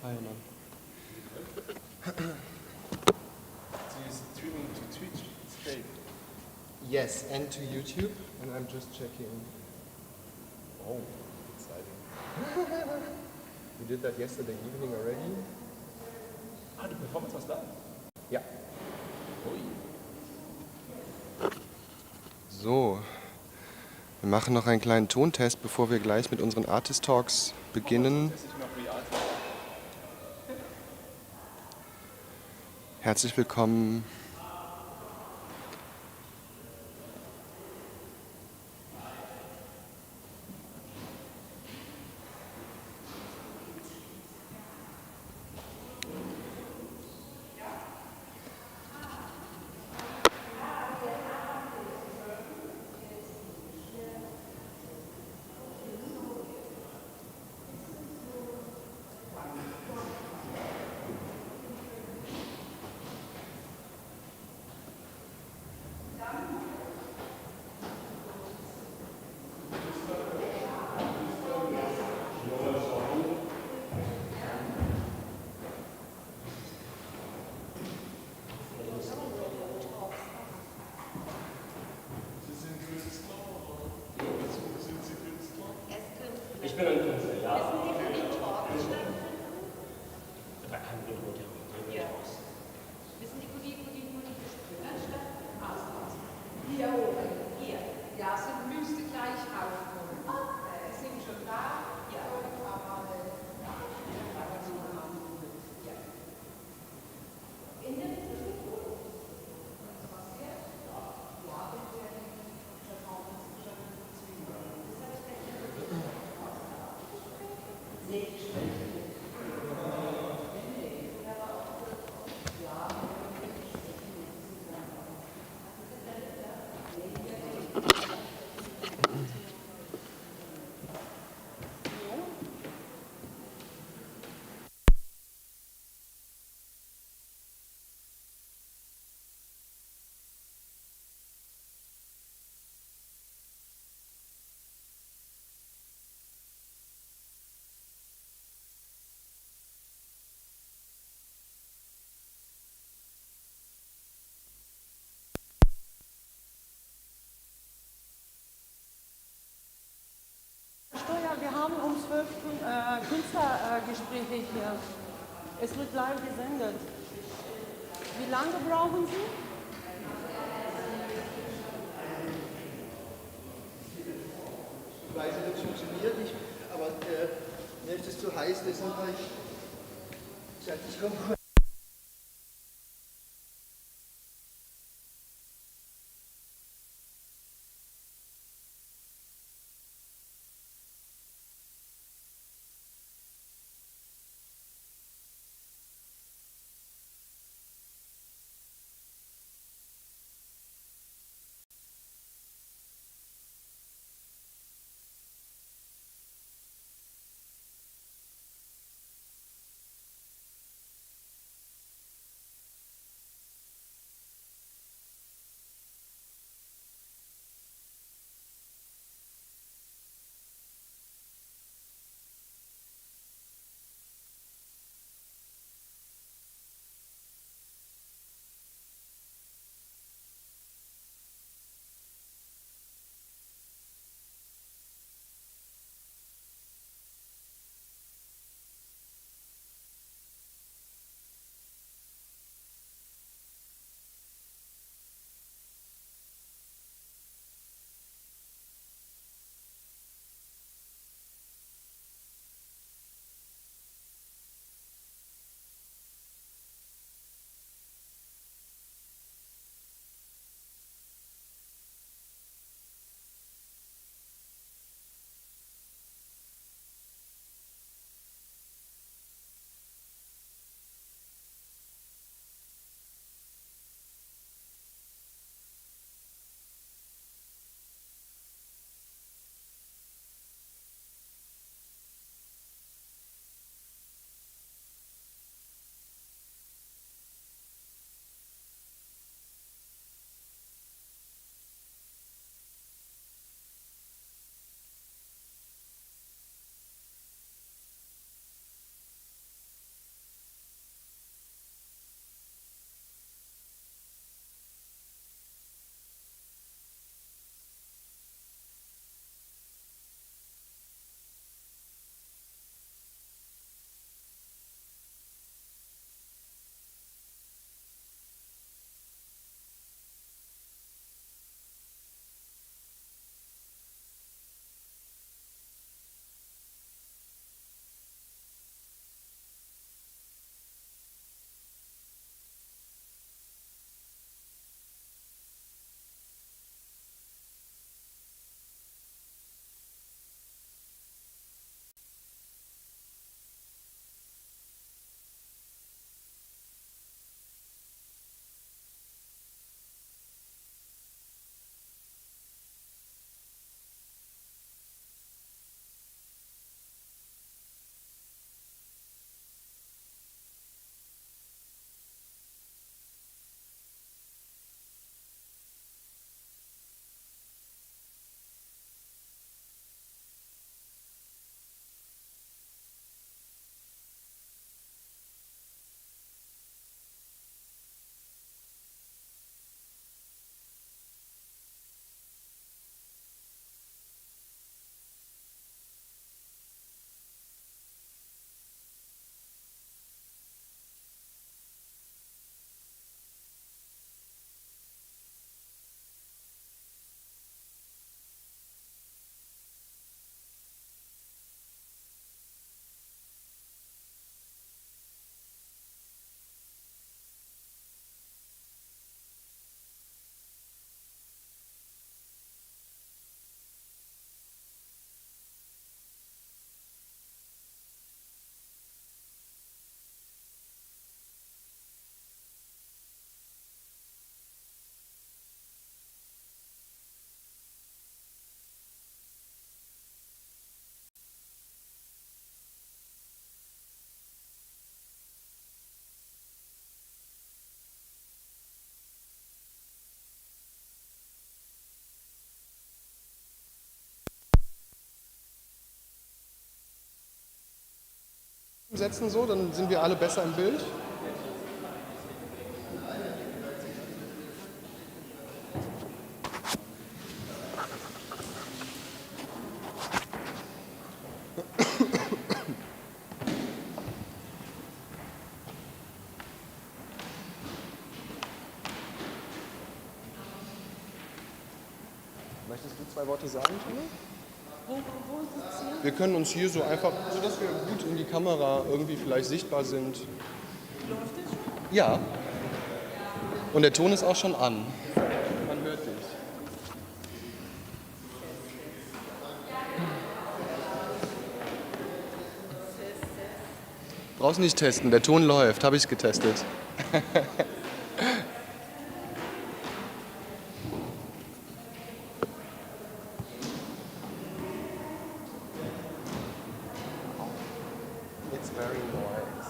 Hi, Mann. So you're streaming to Twitch straight? Yes, and to YouTube, and I'm just checking. Oh, exciting. We did that yesterday evening already. Ah, die Performance was da? Ja. Ui. So, wir machen noch einen kleinen Tontest, bevor wir gleich mit unseren Artist Talks beginnen. Herzlich willkommen. Ich bin ein Künstler, ja. Wissen Sie, wo die Talks stattfinden? Da kann ich nur Ja. Wissen Sie, wo die Gespräche stattfinden? Hier oben. Hier. Ja, es müsste gleich aufkommen. Sie sind schon da? Ja. In der Wir haben um 12 Künstlergespräche hier. Es wird live gesendet. Wie lange brauchen Sie? Ich weiß nicht, ob es funktioniert, aber mir ist es zu heiß, deshalb habe ich gesagt, ich komme. setzen, so, dann sind wir alle besser im Bild. Möchtest du 2 Worte sagen, Tine? Wo ist es hier? Wir können uns hier so einfach, so dass wir gut in die Kamera irgendwie vielleicht sichtbar sind. Läuft es schon? Ja. Und der Ton ist auch schon an. Man hört dich. Brauchst nicht testen, der Ton läuft, habe ich getestet. It's very nice.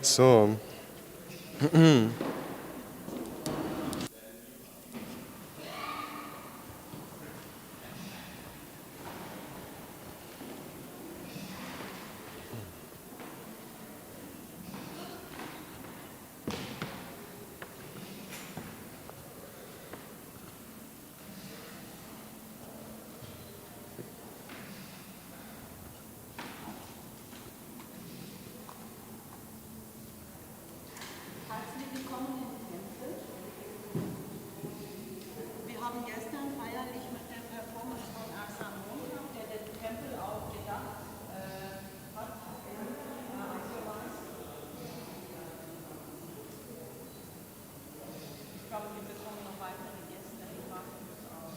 So. Herzlich willkommen im Tempel. Wir haben gestern feierlich mit der Performance von Ayman Zedani, der den Tempel auch gedacht hat. Ich glaube, wir bekommen noch weitere Gäste. Ich warte uns auf.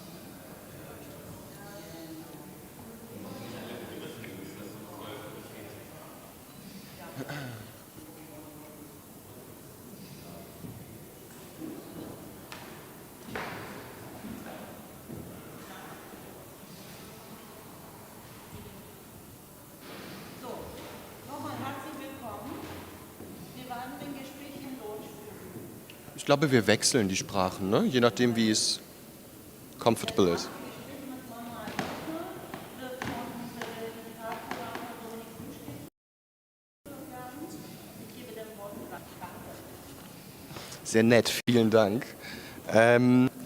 So, nochmal herzlich willkommen. Wir werden den Gesprächen durchführen. Ich glaube, wir wechseln die Sprachen, ne? Je nachdem, wie es comfortable ist. Gespräch mit Manuel Rossner wird von unserem Digitalkurator werden. Ich gebe dem Wort Sehr nett, vielen Dank.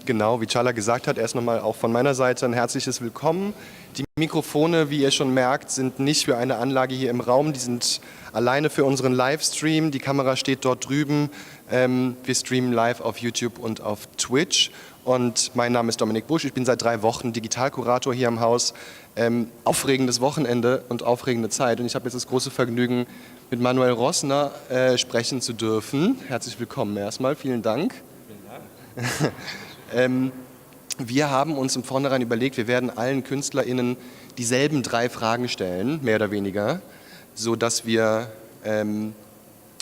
Genau, wie Chala gesagt hat, erst nochmal auch von meiner Seite ein herzliches Willkommen. Die Mikrofone, wie ihr schon merkt, sind nicht für eine Anlage hier im Raum, die sind alleine für unseren Livestream. Die Kamera steht dort drüben. Wir streamen live auf YouTube und auf Twitch. Und mein Name ist Dominik Busch, ich bin seit 3 Wochen Digitalkurator hier im Haus. Aufregendes Wochenende und aufregende Zeit. Und ich habe jetzt das große Vergnügen, mit Manuel Rossner sprechen zu dürfen. Herzlich willkommen erstmal, vielen Dank. Wir haben uns im Vornherein überlegt, wir werden allen KünstlerInnen dieselben 3 Fragen stellen, mehr oder weniger, sodass wir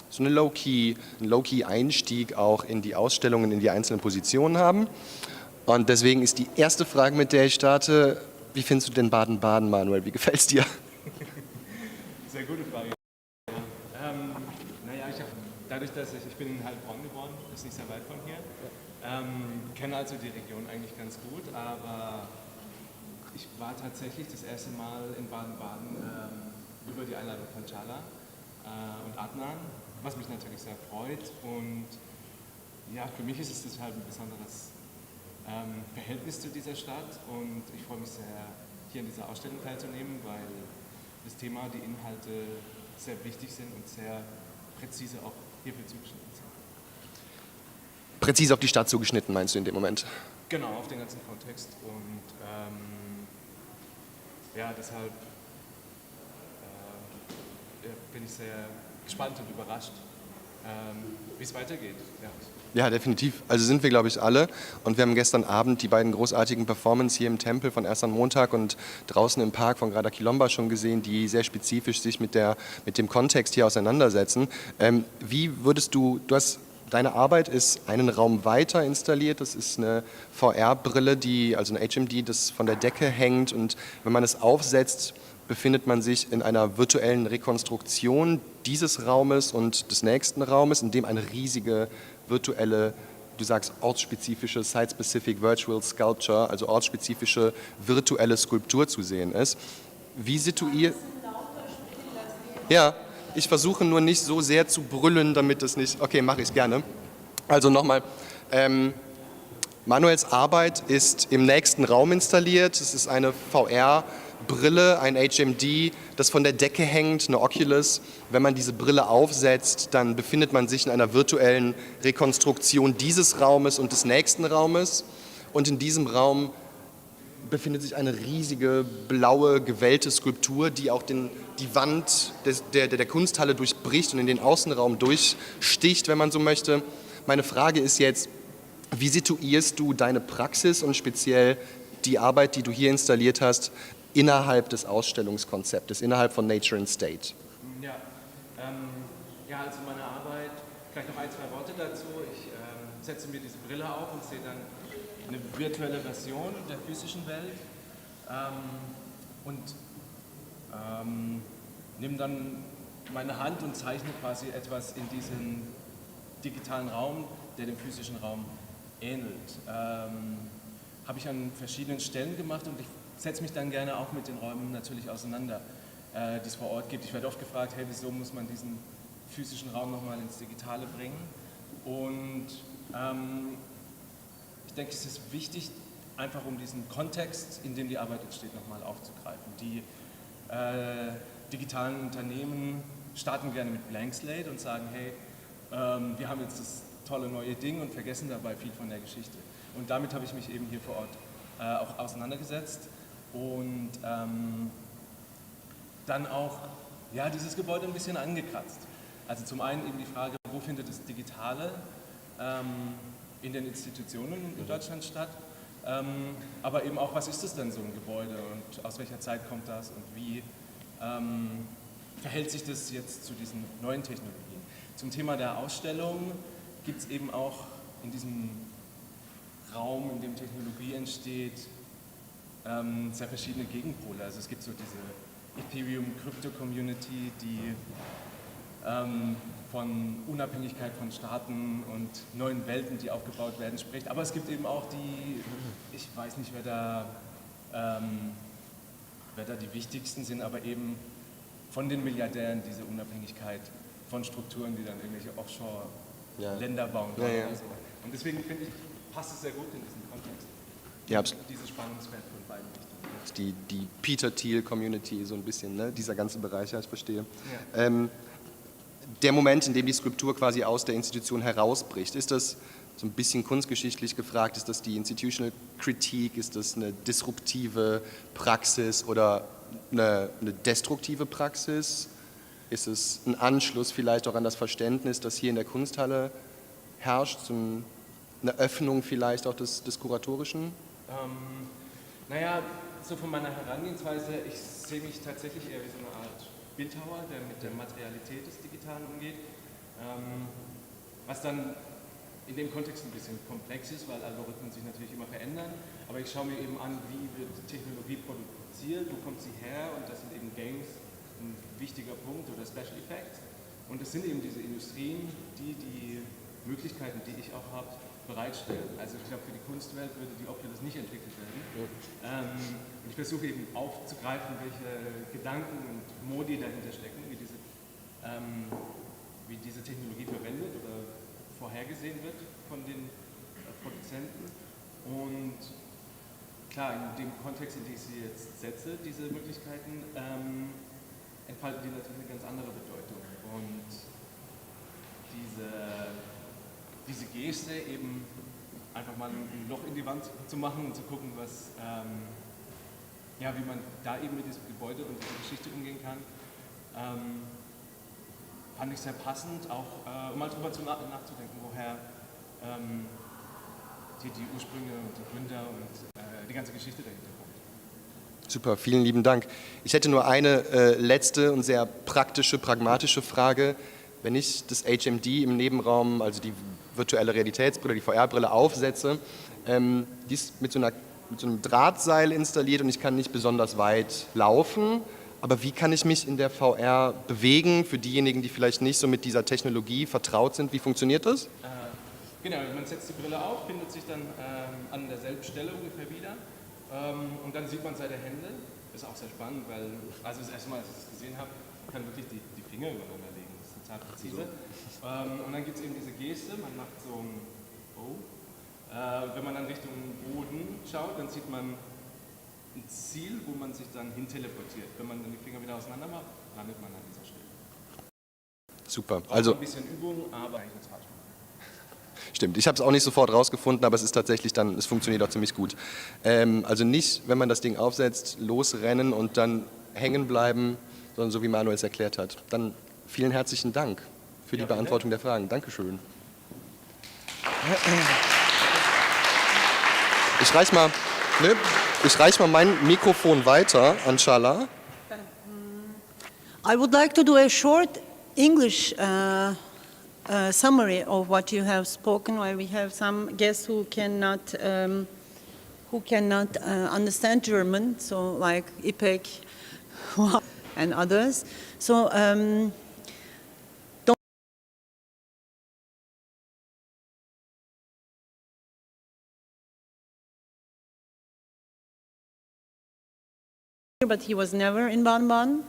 so einen Low-Key-Einstieg auch in die Ausstellungen, in die einzelnen Positionen haben. Und deswegen ist die erste Frage, mit der ich starte, wie findest du denn Baden-Baden, Manuel? Wie gefällt es dir? Sehr gute Frage. Naja, dadurch, dass ich bin in Heilbronn geboren, ist nicht sehr weit von hier. Kenne also die Region eigentlich ganz gut, aber ich war tatsächlich das erste Mal in Baden-Baden über die Einladung von Chala und Adnan, was mich natürlich sehr freut. Und ja, für mich ist es deshalb ein besonderes Verhältnis zu dieser Stadt und ich freue mich sehr, hier an dieser Ausstellung teilzunehmen, weil das Thema, die Inhalte sehr wichtig sind und sehr präzise auch hierfür zugeschnitten sind. Präzise auf die Stadt zugeschnitten, meinst du in dem Moment? Genau, auf den ganzen Kontext und ja, deshalb bin ich sehr gespannt und überrascht, wie es weitergeht. Ja. Ja, definitiv. Also sind wir, glaube ich, alle. Und wir haben gestern Abend die beiden großartigen Performances hier im Tempel von Erst am Montag und draußen im Park von Grada Quilomba schon gesehen, die sehr spezifisch sich mit dem Kontext hier auseinandersetzen. Wie würdest du hast deine Arbeit ist einen Raum weiter installiert. Das ist eine VR-Brille, also eine HMD, das von der Decke hängt. Und wenn man es aufsetzt, befindet man sich in einer virtuellen Rekonstruktion dieses Raumes und des nächsten Raumes, in dem eine riesige virtuelle, du sagst ortsspezifische, Site-Specific Virtual Sculpture, also ortsspezifische virtuelle Skulptur zu sehen ist. Wie situiert... Ja, ich versuche nur nicht so sehr zu brüllen, damit es nicht... Okay, mache ich gerne. Also nochmal, Manuels Arbeit ist im nächsten Raum installiert. Es ist eine VR-Brille, ein HMD, das von der Decke hängt, eine Oculus. Wenn man diese Brille aufsetzt, dann befindet man sich in einer virtuellen Rekonstruktion dieses Raumes und des nächsten Raumes. Und in diesem Raum befindet sich eine riesige, blaue, gewellte Skulptur, die auch die Wand der Kunsthalle durchbricht und in den Außenraum durchsticht, wenn man so möchte. Meine Frage ist jetzt, wie situierst du deine Praxis und speziell die Arbeit, die du hier installiert hast, innerhalb des Ausstellungskonzeptes, innerhalb von Nature and State? Ja, also meine Arbeit, vielleicht noch ein, zwei Worte dazu. Ich setze mir diese Brille auf und sehe dann eine virtuelle Version der physischen Welt und nehme dann meine Hand und zeichne quasi etwas in diesen digitalen Raum, der dem physischen Raum ähnelt. Habe ich an verschiedenen Stellen gemacht und ich setze mich dann gerne auch mit den Räumen natürlich auseinander, die es vor Ort gibt. Ich werde oft gefragt, hey, wieso muss man diesen physischen Raum nochmal ins Digitale bringen? Und ich denke, es ist wichtig, einfach um diesen Kontext, in dem die Arbeit entsteht, nochmal aufzugreifen. Die digitalen Unternehmen starten gerne mit Blank Slate und sagen, hey, wir haben jetzt das tolle neue Ding und vergessen dabei viel von der Geschichte. Und damit habe ich mich eben hier vor Ort auch auseinandergesetzt und dann auch dieses Gebäude ein bisschen angekratzt. Also zum einen eben die Frage, wo findet das Digitale in den Institutionen in Deutschland statt, aber eben auch, was ist das denn so ein Gebäude und aus welcher Zeit kommt das und wie verhält sich das jetzt zu diesen neuen Technologien. Zum Thema der Ausstellung gibt es eben auch in diesem Raum, in dem Technologie entsteht, sehr verschiedene Gegenpole. Also es gibt so diese Ethereum-Krypto-Community, die von Unabhängigkeit von Staaten und neuen Welten, die aufgebaut werden, spricht. Aber es gibt eben auch die, ich weiß nicht, wer da die wichtigsten sind, aber eben von den Milliardären diese Unabhängigkeit von Strukturen, die dann irgendwelche Offshore-Länder bauen. Ja, ja. So. Und deswegen finde ich, passt es sehr gut in diesen Kontext. Ja, dieses Spannungsfeld von beiden Richtungen. Die Peter Thiel-Community, so ein bisschen, ne? Dieser ganze Bereich, ja, ich verstehe. Ja. Der Moment, in dem die Skulptur quasi aus der Institution herausbricht, ist das so ein bisschen kunstgeschichtlich gefragt, ist das die Institutional Kritik, ist das eine disruptive Praxis oder eine destruktive Praxis? Ist es ein Anschluss vielleicht auch an das Verständnis, das hier in der Kunsthalle herrscht, so eine Öffnung vielleicht auch des Kuratorischen? So von meiner Herangehensweise, ich sehe mich tatsächlich eher wie so eine Art Bildhauer, der mit der Materialität des Digitalen umgeht, was dann in dem Kontext ein bisschen komplex ist, weil Algorithmen sich natürlich immer verändern, aber ich schaue mir eben an, wie wird Technologie produziert, wo kommt sie her und das sind eben Games ein wichtiger Punkt oder Special Effects und das sind eben diese Industrien, die Möglichkeiten, die ich auch habe, bereitstellen. Also ich glaube, für die Kunstwelt würde die Oculus nicht entwickelt werden. Und ich versuche eben aufzugreifen, welche Gedanken und Modi dahinter stecken, wie diese Technologie verwendet oder vorhergesehen wird von den Produzenten. Und klar, in dem Kontext, in dem ich sie jetzt setze, diese Möglichkeiten, entfalten die natürlich eine ganz andere Bedeutung. Und diese Geste eben einfach mal ein Loch in die Wand zu machen und zu gucken, wie man da eben mit diesem Gebäude und dieser Geschichte umgehen kann, fand ich sehr passend, auch um mal drüber nachzudenken, woher die Ursprünge und die Gründer und die ganze Geschichte dahinter kommt. Super, vielen lieben Dank. Ich hätte nur eine letzte und sehr praktische, pragmatische Frage. Wenn ich das HMD im Nebenraum, also die virtuelle Realitätsbrille, die VR-Brille aufsetze, die ist mit so einem Drahtseil installiert und ich kann nicht besonders weit laufen. Aber wie kann ich mich in der VR bewegen für diejenigen, die vielleicht nicht so mit dieser Technologie vertraut sind? Wie funktioniert das? Genau, man setzt die Brille auf, findet sich dann an derselben Stelle ungefähr wieder und dann sieht man seine Hände. Das ist auch sehr spannend, weil also das erste Mal, als ich das gesehen habe, kann wirklich die Finger übereinander legen. Das ist total präzise. Und dann gibt es eben diese Geste, man macht so ein Oh. Wenn man dann Richtung Boden schaut, dann sieht man ein Ziel, wo man sich dann hin teleportiert. Wenn man dann die Finger wieder auseinander macht, landet man an dieser Stelle. Super. Also ein bisschen Übung, aber eigentlich total spannend. Stimmt, ich habe es auch nicht sofort rausgefunden, aber es ist tatsächlich dann, es funktioniert auch ziemlich gut. Also nicht, wenn man das Ding aufsetzt, losrennen und dann hängen bleiben, sondern so wie Manuel es erklärt hat. Dann vielen herzlichen Dank für die Beantwortung der Fragen. Dankeschön. Ich reiche mal mein Mikrofon weiter an Shala. I would like to do a short English summary of what you have spoken, while we have some guests who cannot understand German, so like Ipek and others. So but he was never in Baden-Baden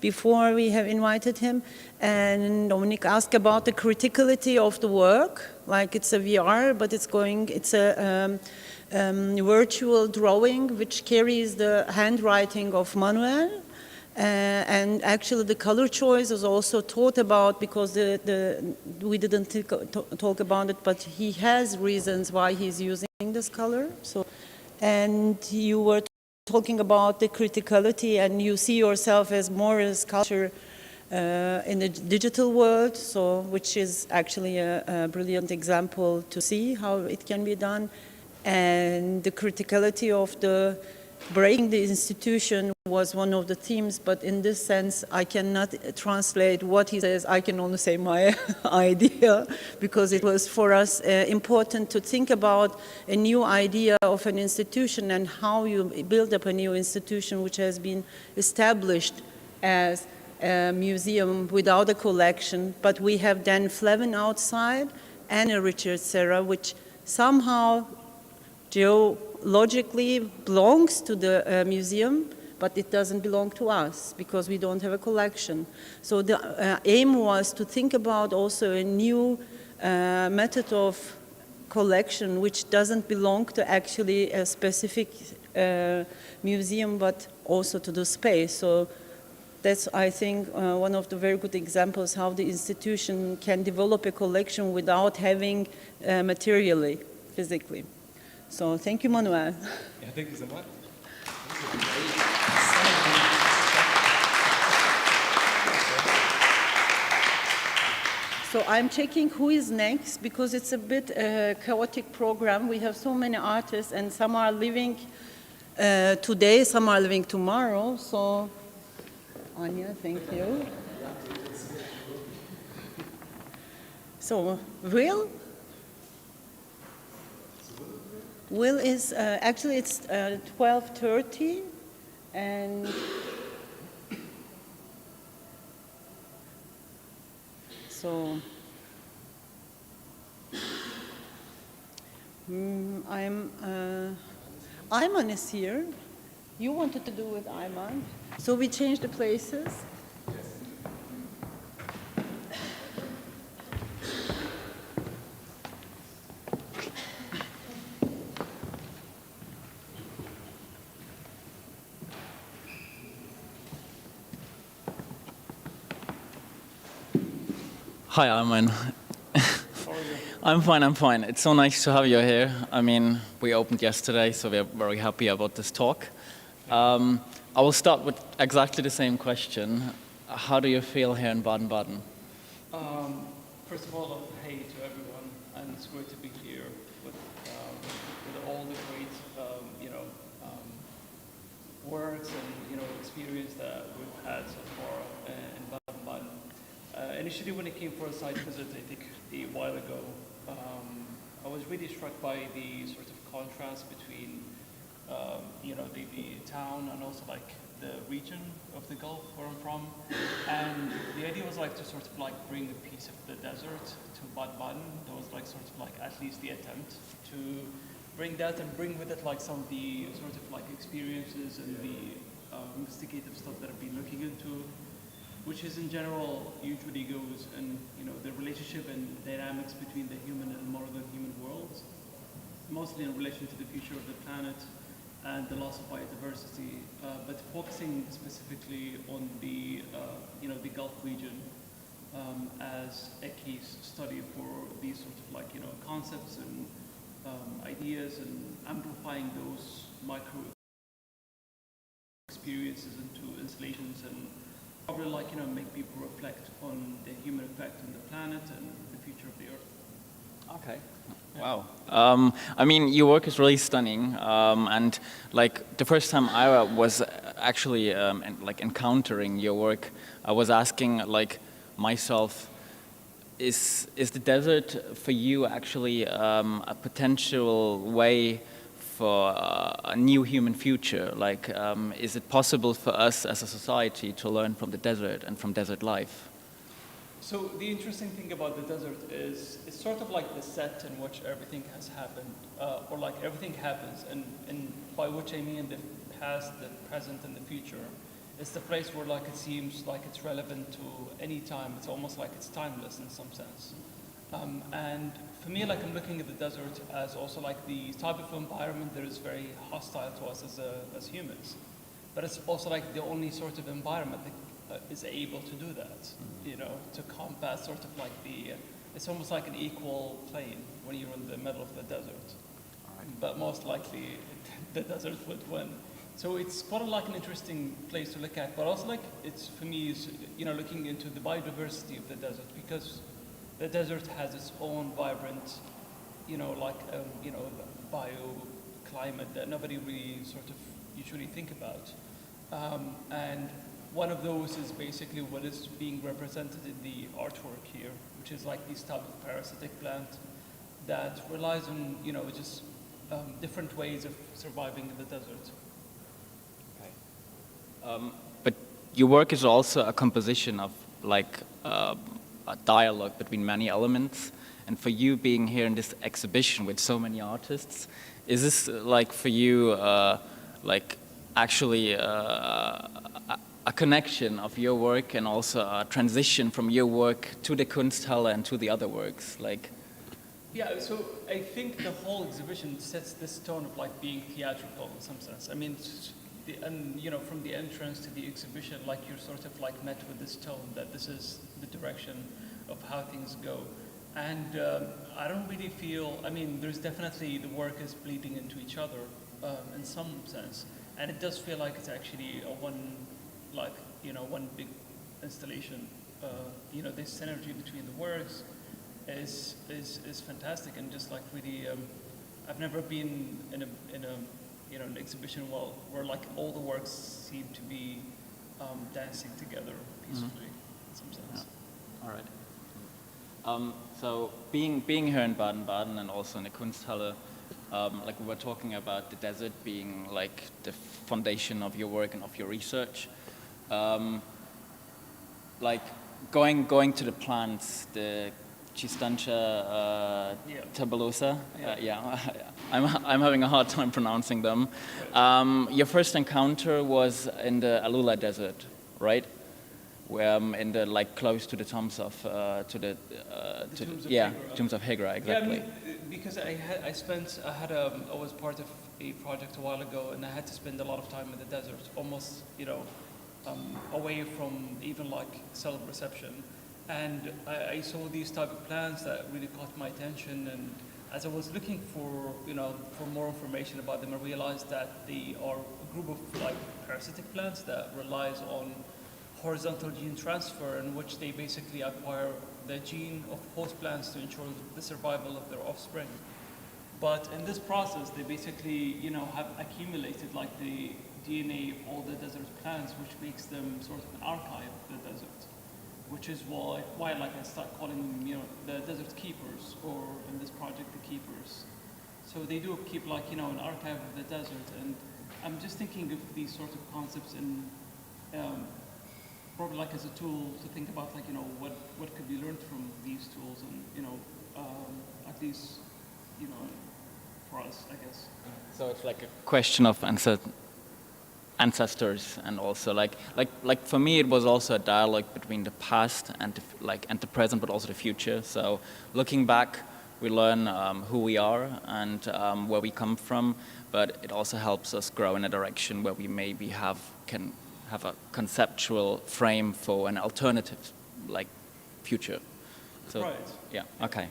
before we have invited him. And Dominic asked about the criticality of the work, like it's a VR, but it's a virtual drawing which carries the handwriting of Manuel. And actually the color choice is also thought about, because we didn't talk about it, but he has reasons why he's using this color. So, and you were talking about the criticality, and you see yourself as more as culture in the digital world, so which is actually a brilliant example to see how it can be done. And the criticality of the breaking the institution was one of the themes, but in this sense I cannot translate what he says. I can only say my idea, because it was for us important to think about a new idea of an institution and how you build up a new institution which has been established as a museum without a collection, but we have Dan Flevin outside and a Richard Serra, which somehow geologically belongs to the museum, but it doesn't belong to us because we don't have a collection. So the aim was to think about also a new method of collection which doesn't belong to actually a specific museum, but also to the space. So that's, I think, one of the very good examples how the institution can develop a collection without having materially, physically. So thank you, Manuel. Yeah, thank you so much. So I'm checking who is next, because it's a bit chaotic program. We have so many artists, and some are leaving today, some are leaving tomorrow. So, Anya, thank you. So, Will is, actually it's 12:30, and so Ayman is here. You wanted to do with Ayman, so we changed the places. Hi, Ayman. How are you? I'm fine. It's so nice to have you here. I mean, we opened yesterday, so we're very happy about this talk. I will start with exactly the same question. How do you feel here in Baden-Baden? First of all, hey to everyone, and it's great to be here with all the great, works and experience that we've had so far in Baden-Baden. Initially, when I came for a site visit, I think a while ago, I was really struck by the sort of contrast between, the town and also like the region of the Gulf where I'm from. And the idea was like to sort of like bring a piece of the desert to Baden-Baden. That was like sort of like at least the attempt to bring that and bring with it like some of the sort of like experiences and the investigative stuff that I've been looking into, which is in general usually goes in, the relationship and dynamics between the human and more than human worlds, mostly in relation to the future of the planet and the loss of biodiversity, but focusing specifically on the, the Gulf region as a case study for these sort of like, concepts and ideas and amplifying those micro experiences into installations and probably like, make people reflect on the human effect on the planet and the future of the Earth. Okay. Wow. I mean, your work is really stunning, and like the first time I was actually encountering your work, I was asking like myself, is the desert for you actually a potential way for a new human future? Like, is it possible for us as a society to learn from the desert and from desert life? So the interesting thing about the desert is it's sort of like the set in which everything has happened, or like everything happens, and by which I mean the past, the present, and the future. It's the place where like it seems like it's relevant to any time. It's almost like it's timeless in some sense. And for me, like I'm looking at the desert as also like the type of environment that is very hostile to us as humans. But it's also like the only sort of environment that is able to do that, to combat sort of like it's almost like an equal plane when you're in the middle of the desert. Right. But most likely the desert would win. So it's quite like an interesting place to look at, but also like it's, for me, is, looking into the biodiversity of the desert, because the desert has its own vibrant, bioclimate that nobody really sort of usually think about. And one of those is basically what is being represented in the artwork here, which is like this type of parasitic plant that relies on, just different ways of surviving in the desert. Okay. But your work is also a composition of like a dialogue between many elements. And for you being here in this exhibition with so many artists, is this like for you actually a connection of your work and also a transition from your work to the Kunsthalle and to the other works? Like, yeah, so I think the whole exhibition sets this tone of like being theatrical in some sense. I mean, from the entrance to the exhibition, like you're sort of like met with this tone that this is the direction of how things go. And I don't really feel, there's definitely the work is bleeding into each other in some sense. And it does feel like it's actually one big installation. The synergy between the works is fantastic, and just like really, I've never been in an exhibition where like all the works seem to be dancing together peacefully in some sense. Yeah. All right. So being here in Baden-Baden and also in the Kunsthalle, like we were talking about the desert being like the foundation of your work and of your research. Like going to the plants, the Chistantia tabulosa. I'm having a hard time pronouncing them. Your first encounter was in the Alula Desert, right? Where in the like close to the tombs of tombs of Hegra, exactly. Yeah, because I was part of a project a while ago, and I had to spend a lot of time in the desert, almost away from even like cell reception. And I saw these type of plants that really caught my attention, and as I was looking for more information about them, I realized that they are a group of like parasitic plants that relies on horizontal gene transfer, in which they basically acquire the gene of host plants to ensure the survival of their offspring. But in this process, they basically have accumulated like the DNA of all the desert plants, which makes them sort of an archive of the desert. which is why like I start calling them, you know, the desert keepers, or in this project, the keepers. So they do keep like, you know, an archive of the desert, and I'm just thinking of these sort of concepts and probably like as a tool to think about, like, you know, what could be learned from these tools, and, you know, at least, you know, for us, I guess. So it's like a question of ancestors, and also like for me it was also a dialogue between the past and the present, but also the future. So looking back, we learn who we are and where we come from, but it also helps us grow in a direction where we maybe can have a conceptual frame for an alternative like future. So Right. yeah, okay.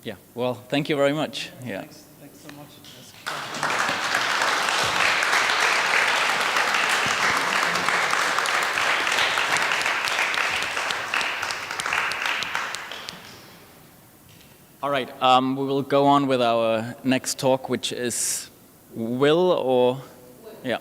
Yeah, well, thank you very much. Yeah. Thanks so much. All right, we will go on with our next talk, which is Will or, yeah.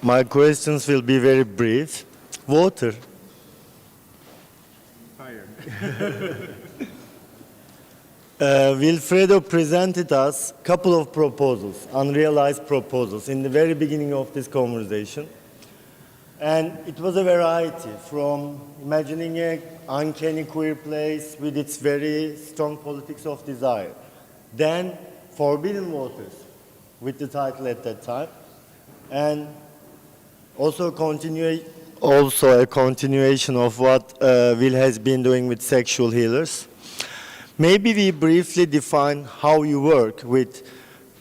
My questions will be very brief. Water. Fire. Wilfredo presented us a couple of proposals, unrealized proposals, in the very beginning of this conversation. And it was a variety, from imagining an uncanny queer place with its very strong politics of desire, then Forbidden Waters, with the title at that time, and also a continuation of what Will has been doing with sexual healers. Maybe we briefly define how you work with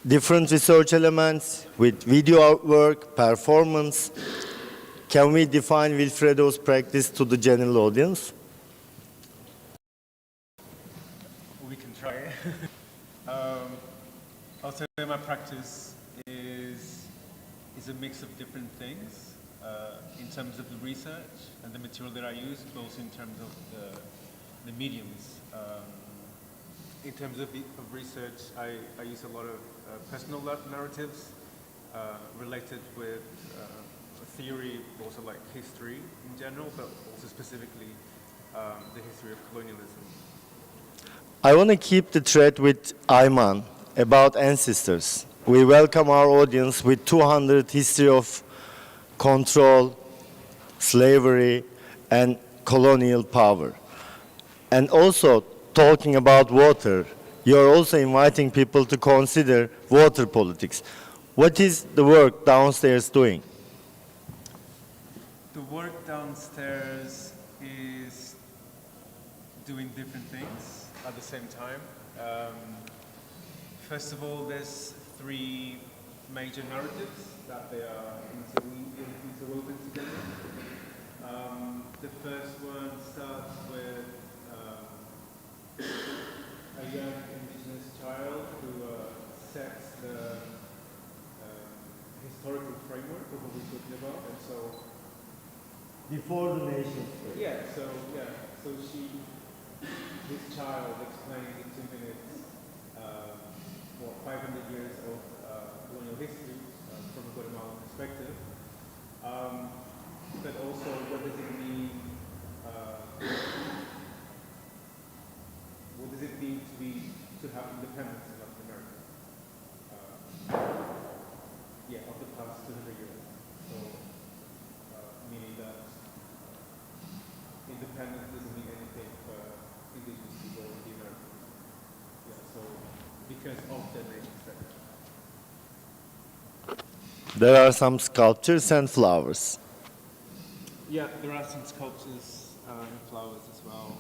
different research elements, with video artwork, performance. Can we define Wilfredo's practice to the general audience? We can try. I'll say my practice is a mix of different things in terms of the research and the material that I use, but also in terms of the mediums. In terms of research, I use a lot of personal narratives related with theory, but also like history in general, but also specifically the history of colonialism. I want to keep the thread with Ayman about ancestors. We welcome our audience with 200 history of control, slavery, and colonial power. And also, talking about water, you're also inviting people to consider water politics. What is the work downstairs doing? The work downstairs is doing different things at the same time. First of all, there's three major narratives that they are interwoven together. The first one starts with a young indigenous child who sets the historical framework of what we're talking about, and so Before the nation state. so this child explains in 2 minutes 500 years of colonial history from a Guatemalan perspective, but also what does it mean to have independence in Latin America? Of the past 200 years. So, meaning that independence doesn't mean anything for indigenous people in the Americas. So because of the nation state. There are some sculptures and flowers. Yeah, there are some sculptures and flowers as well.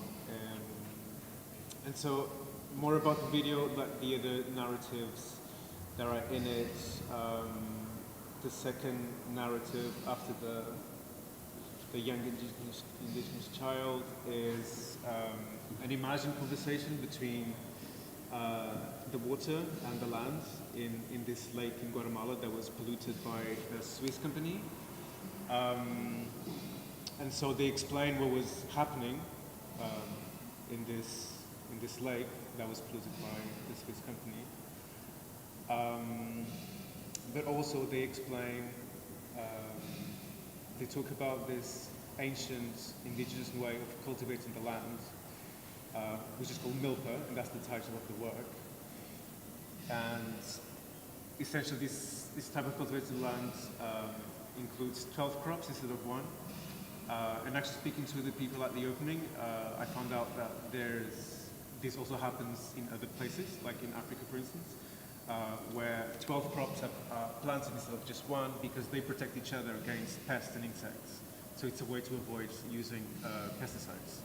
And so more about the video, like the other narratives that are in it. The second narrative after the young indigenous child is an imagined conversation between the water and the land in this lake in Guatemala that was polluted by a Swiss company. and so they explained what was happening in this lake that was polluted by the Swiss company. But also they explain, they talk about this ancient indigenous way of cultivating the land, which is called milpa, and that's the title of the work. And essentially this type of cultivated land includes 12 crops instead of one. And actually speaking to the people at the opening, I found out that this also happens in other places, like in Africa, for instance, where 12 crops are planted instead of just one because they protect each other against pests and insects. So it's a way to avoid using pesticides,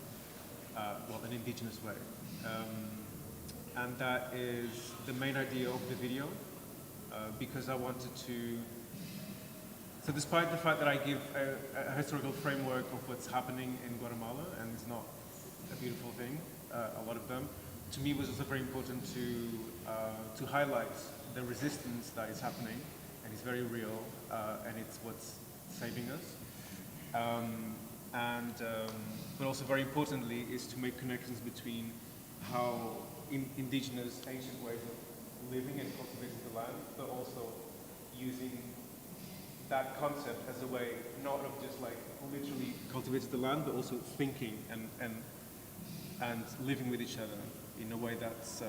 well, an indigenous way. And that is the main idea of the video, because I wanted to. So despite the fact that I give a historical framework of what's happening in Guatemala, and it's not a beautiful thing, a lot of them, to me it was also very important to highlight the resistance that is happening, and it's very real, and it's what's saving us. But also very importantly is to make connections between how indigenous ancient ways of living and cultivating the land, but also using that concept as a way not of just like literally cultivating the land, but also thinking and living with each other in a way that's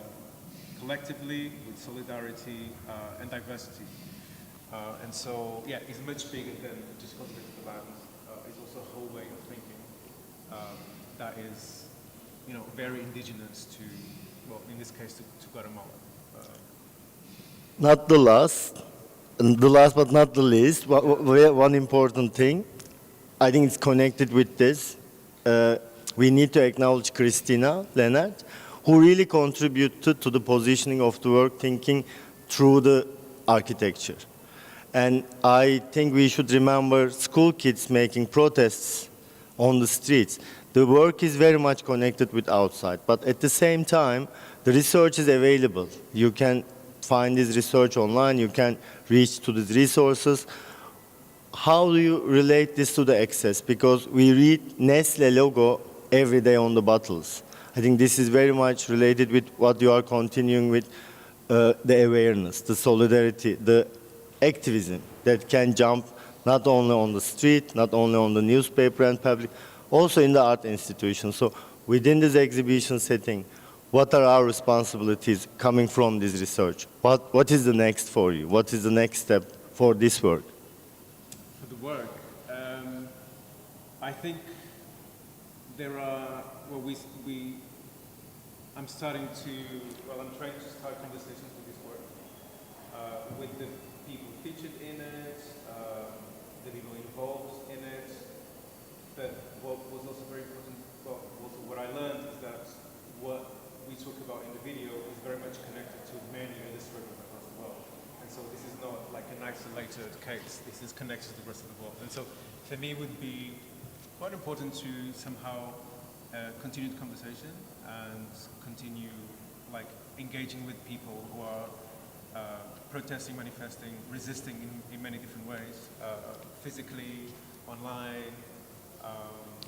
collectively, with solidarity and diversity. And so, yeah, it's much bigger than just cultivating the land. It's also a whole way of thinking that is, you know, very indigenous to, well, in this case, to Guatemala. Not the last, and the last but not the least, one important thing, I think it's connected with this. We need to acknowledge Christina Leonard, who really contributed to the positioning of the work thinking through the architecture. And I think we should remember school kids making protests on the streets. The work is very much connected with outside, but at the same time, the research is available. You can find this research online, you can reach to these resources. How do you relate this to the access? Because we read Nestle logo every day on the bottles. I think this is very much related with what you are continuing with, the awareness, the solidarity, the activism that can jump not only on the street, not only on the newspaper and public, also in the art institution. So within this exhibition setting, what are our responsibilities coming from this research? What is the next for you? What is the next step for this work? For the work, I think there are, well, I'm trying to start conversations with this work, with the people featured in it, the people involved in it. But what was also very important, well, also what I learned is that what we talk about in the video is very much connected to many other struggles across the world. And so this is not like an isolated case, this is connected to the rest of the world. And so for me it would be quite important to somehow continue the conversation and continue like engaging with people who are protesting, manifesting, resisting in many different ways, physically, online.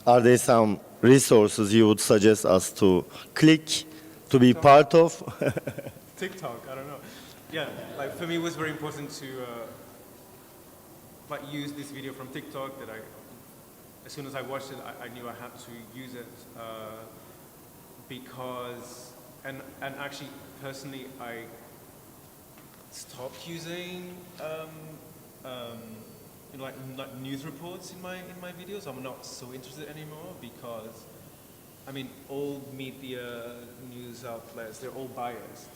Are there some resources you would suggest us to click, to be part of? TikTok, I don't know. Yeah, like for me it was very important to like use this video from TikTok that as soon as I watched it, I knew I had to use it because, and actually personally I stopped using like news reports in my videos. I'm not so interested anymore because, I mean, all media news outlets, they're all biased.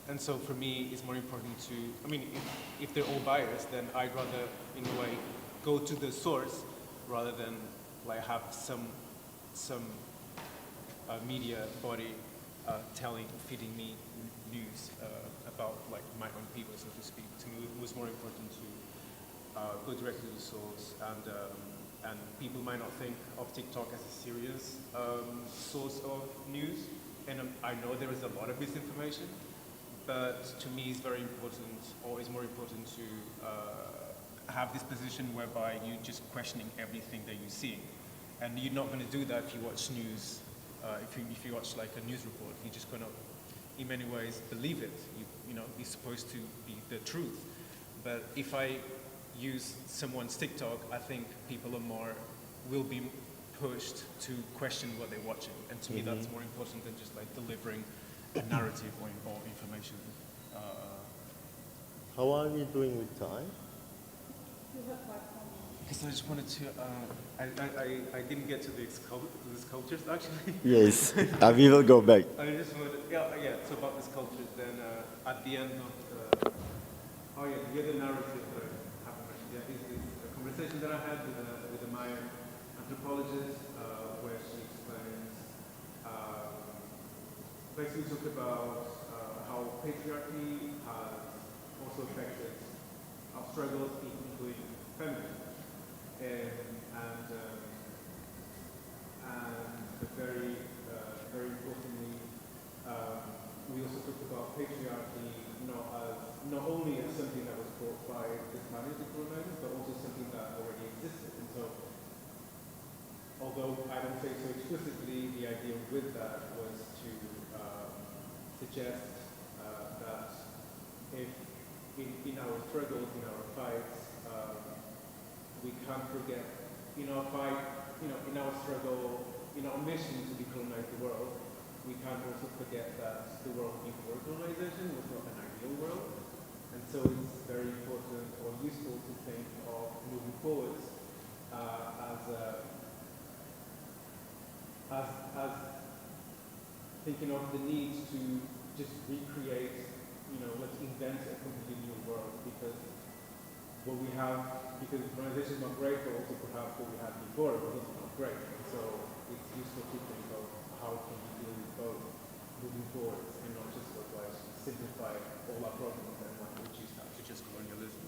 And so for me, it's more important to, I mean, if they're all biased, then I'd rather, in a way, go to the source rather than like have some media body feeding me news about like my own people, so to speak. To me, it was more important to go directly to the source, and people might not think of TikTok as a serious source of news, and I know there is a lot of misinformation, but to me it's very important, or it's more important to have this position whereby you're just questioning everything that you see, And you're not going to do that if you watch news, if you watch like a news report. You're just going to, in many ways, believe it. You know, it's supposed to be the truth. But if I use someone's TikTok, I think people will be pushed to question what they're watching. And to me, that's more important than just like delivering a narrative or information. How are we doing with time? Because I just wanted to, I didn't get to the sculptures actually. Yes, we will go back. I just wanted, so about the sculptures, then at the end of the other narrative that I haven't mentioned yet is this conversation that I had with a Mayan anthropologist, where she explains, basically talk about how patriarchy has also affected our struggles, including feminism. And very importantly, we also talked about patriarchy not only as something that was brought by the Spanish colonizers, but also something that already existed. And so, although I don't say so explicitly, the idea with that was to suggest that if in our struggles, in our fights, we can't forget, in our fight, in our struggle, in our mission to decolonize the world, we can't also forget that the world before colonization was not an ideal world. And so it's very important or useful to think of moving forwards as thinking of the need to just recreate, let's invent a completely new world, because what we have, because colonization is not great, but also perhaps what we had before was also not great. And so it's useful to think of how can we deal with both moving forward and not just otherwise simplify all our problems and which is to just colonialism.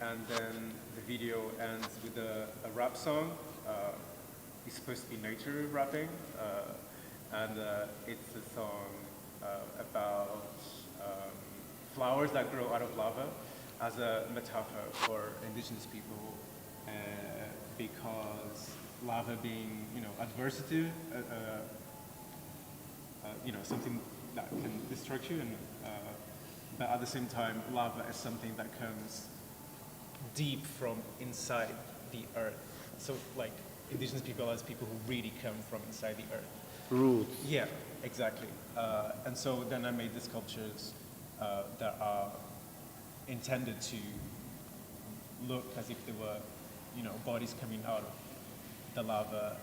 And then the video ends with a rap song. It's supposed to be nature rapping, and it's a song about flowers that grow out of lava, as a metaphor for indigenous people, because lava being, adversity, something that can destruct you, and but at the same time, lava is something that comes deep from inside the earth. So, like, indigenous people as people who really come from inside the earth. Roots. Yeah, exactly. And so then I made the sculptures that are intended to look as if they were, bodies coming out of the lava.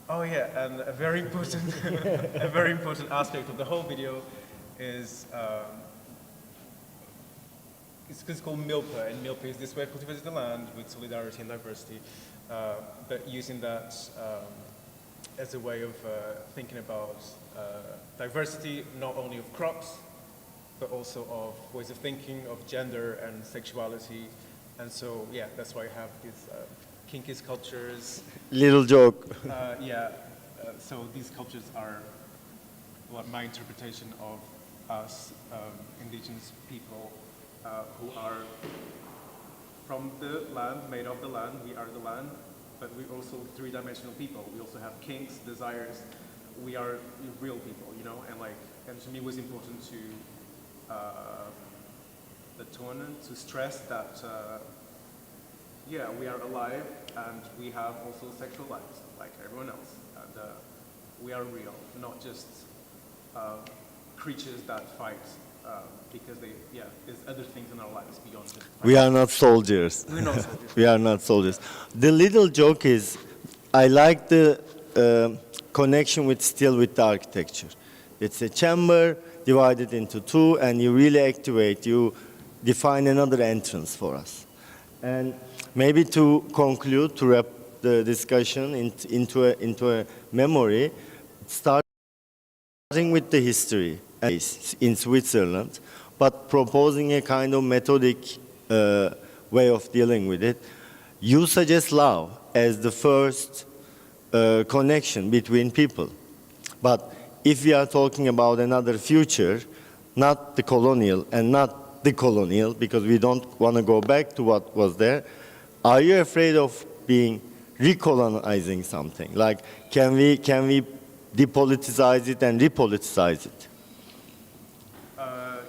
And a very important, a very important aspect of the whole video is it's called Milpa, and Milpa is this way of cultivating the land with solidarity and diversity, but using that as a way of thinking about diversity, not only of crops, but also of ways of thinking, of gender and sexuality. And so, yeah, that's why I have these kinky sculptures. Little joke. So these sculptures are my interpretation of us, indigenous people, who are from the land, made of the land, we are the land, but we're also three-dimensional people. We also have kinks, desires. We are real people, and to me it was important to to stress that, we are alive and we have also sexual lives like everyone else, and we are real, not just creatures that fight because there's other things in our lives beyond just fighting. We are not soldiers. We're not soldiers. We are not soldiers. The little joke is, I like the connection with the architecture. It's a chamber divided into two, and you really activate, you define another entrance for us. And maybe to conclude, to wrap the discussion into a memory, starting with the history in Switzerland, but proposing a kind of methodic way of dealing with it. You suggest love as the first connection between people. But if we are talking about another future, not the colonial and not not decolonial, because we don't want to go back to what was there. Are you afraid of being recolonizing something? Like, can we depoliticize it and repoliticize it?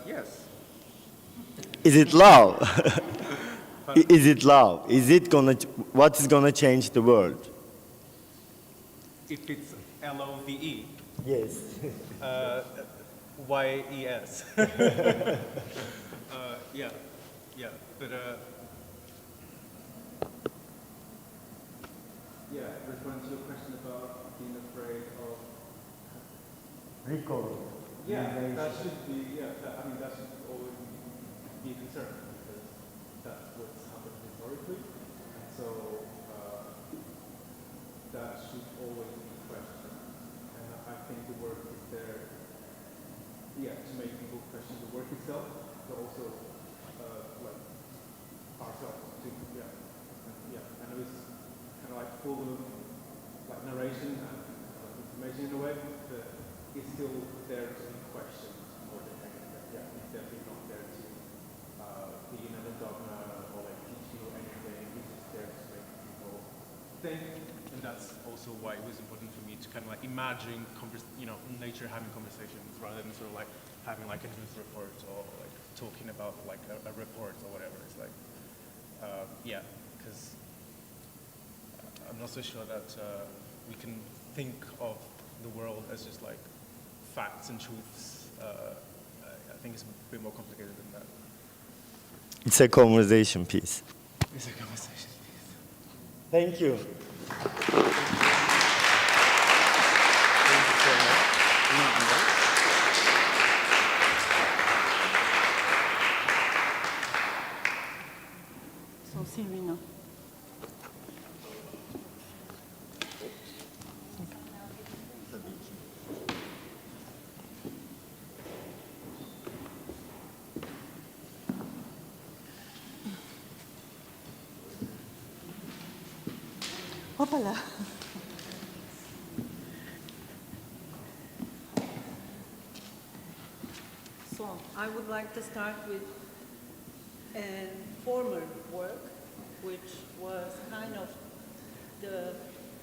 Yes. Is it love? Is it love? Is it what is gonna change the world? If it's LOVE. Yes. YES. Yeah, but yeah, responding to your question about being afraid of Recall. yeah, that should be I mean that should always be a concern because that's what's happened historically, and so that should always be questioned. And I think the work is there, to make people question the work itself, but also like ourselves too. I know it's kind of like full of like narration and information in a way, but it's still there to be questioned more than anything. It's definitely not there to be another dogma or like teach you anything. It's just there to make people think. And that's also why it was important for me to kind of like imagine, nature having conversations rather than sort of like having like a news report or like talking about like a report or whatever. It's like, because I'm not so sure that we can think of the world as just like facts and truths. I think it's a bit more complicated than that. It's a conversation piece. It's a conversation piece. Thank you. So, Silvina. Hoppala. So, I would like to start with a former work, which was kind of the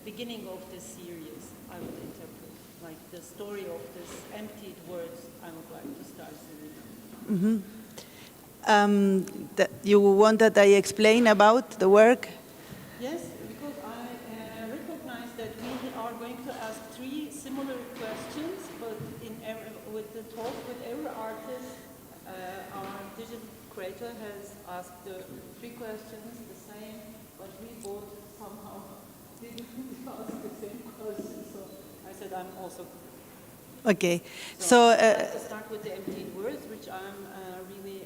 beginning of the series, I would interpret. Like the story of this emptied words, I would like to start with. You want that I explain about the work? Yes, because I recognize that we are going to ask three similar questions, but with the talk with every artist, our digital creator has asked the three questions the same, but we both somehow didn't ask the same question, so I said I'm also. Okay, so I'd like to start with the emptied words, which I'm really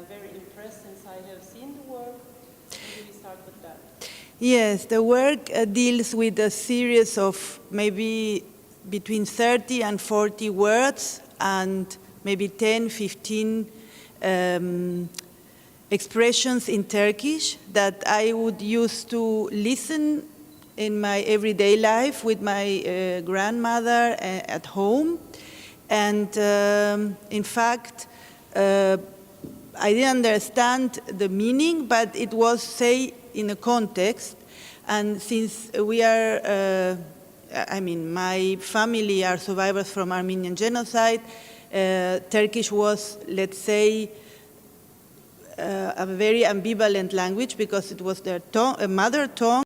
very impressed since I have seen the work. Maybe we start with that. Yes, the work deals with a series of maybe between 30 and 40 words and maybe 10, 15 expressions in Turkish that I would use to listen in my everyday life with my grandmother at home. And in fact, I didn't understand the meaning, but it was, say, in a context. And since we are, my family are survivors from Armenian genocide, Turkish was, let's say, a very ambivalent language because it was their mother tongue,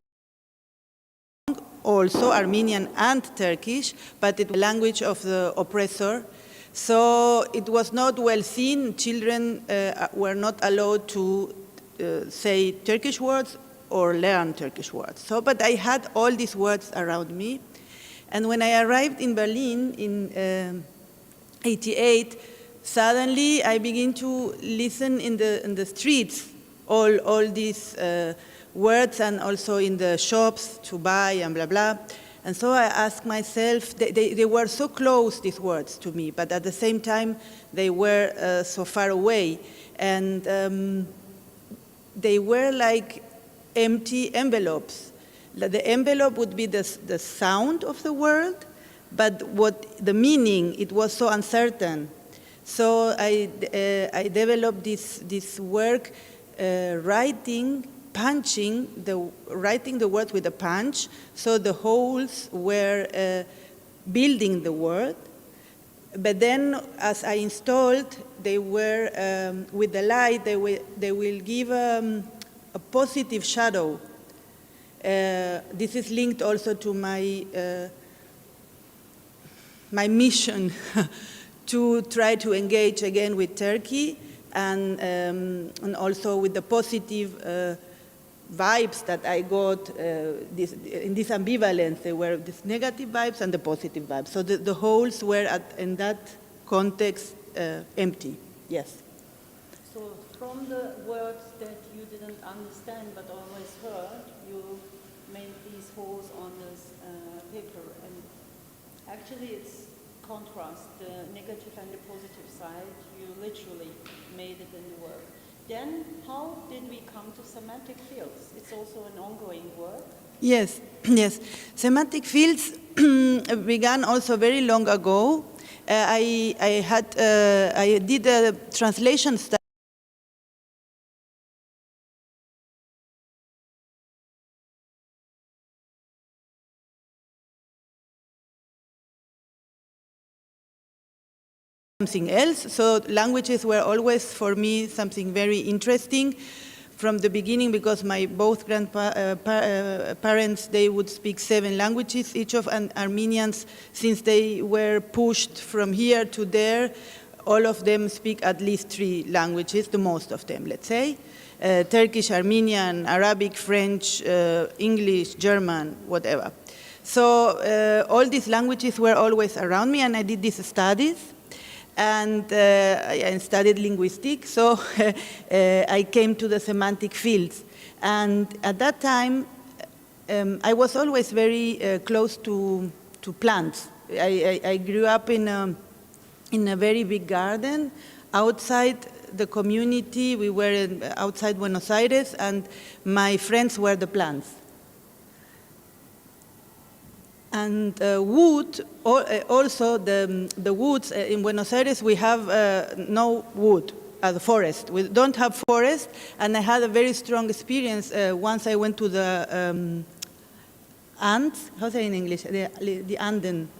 also Armenian and Turkish, but it was the language of the oppressor. So it was not well seen. Children were not allowed to say Turkish words or learn Turkish words. So, but I had all these words around me. And when I arrived in Berlin in '88, suddenly I began to listen in the streets all these words, and also in the shops to buy and blah, blah. And so I asked myself, they were so close, these words, to me, but at the same time, they were so far away. And they were like empty envelopes. The envelope would be the sound of the word, but what the meaning, it was so uncertain. So I developed this work writing the word with a punch, so the holes were building the word. But then, as I installed, they were, with the light, they will give a positive shadow. This is linked also to my mission to try to engage again with Turkey and also with the positive vibes that I got in this ambivalence. There were these negative vibes and the positive vibes. So the holes were, in that context, empty. Yes. So from the words that you didn't understand but always heard, you made these holes on this paper. And actually it's contrast, the negative and the positive side. You literally made it in the work. Then, how did we come to semantic fields? It's also an ongoing work. Yes, yes. Semantic fields began also very long ago. I did a translation study. Something else. So languages were always, for me, something very interesting from the beginning, because my both grandparents, they would speak 7 languages, each of, and Armenians, since they were pushed from here to there, all of them speak at least 3 languages, the most of them, let's say. Turkish, Armenian, Arabic, French, English, German, whatever. So all these languages were always around me, and I did these studies. And I studied linguistics, so I came to the semantic fields. And at that time, I was always very close to plants. I grew up in a very big garden outside the community. We were outside Buenos Aires, and my friends were the plants. And wood, also the woods in Buenos Aires, we have no wood, the forest. We don't have forest, and I had a very strong experience once I went to the Andes, how say in English? The Anden,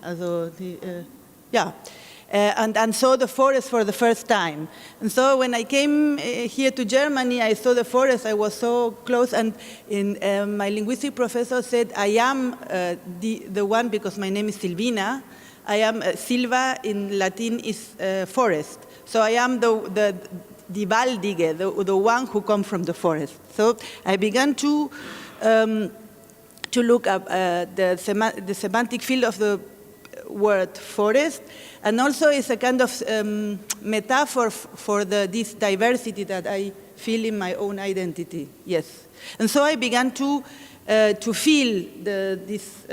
and saw the forest for the first time. And so when I came here to Germany, I saw the forest. I was so close, and my linguistic professor said, I am the one, because my name is Silvina. I am Silva in Latin is forest. So I am the Waldige, the one who comes from the forest. So I began to look up the semantic field of the word forest, and also it's a kind of metaphor for this diversity that I feel in my own identity. Yes, and so I began to feel this,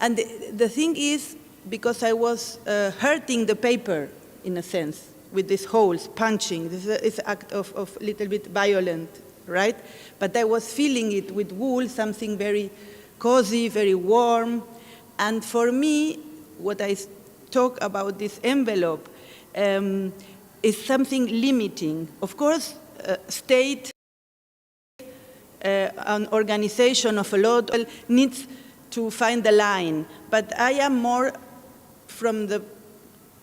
and the thing is, because I was hurting the paper in a sense with these holes, punching. This is an act of a little bit violent, right? But I was feeling it with wool, something very cozy, very warm. And for me, what I talk about this envelope is something limiting. Of course, state, an organization of a lot needs to find the line, but I am more from the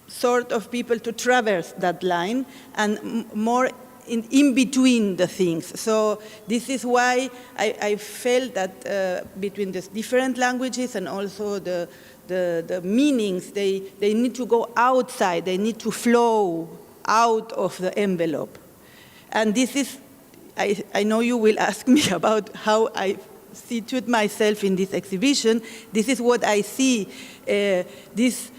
sort of people to traverse that line and more in between the things. So this is why I felt that between the different languages and also the meanings, they need to go outside, they need to flow out of the envelope. And this is, I know you will ask me about how I situate myself in this exhibition. This is what I see. This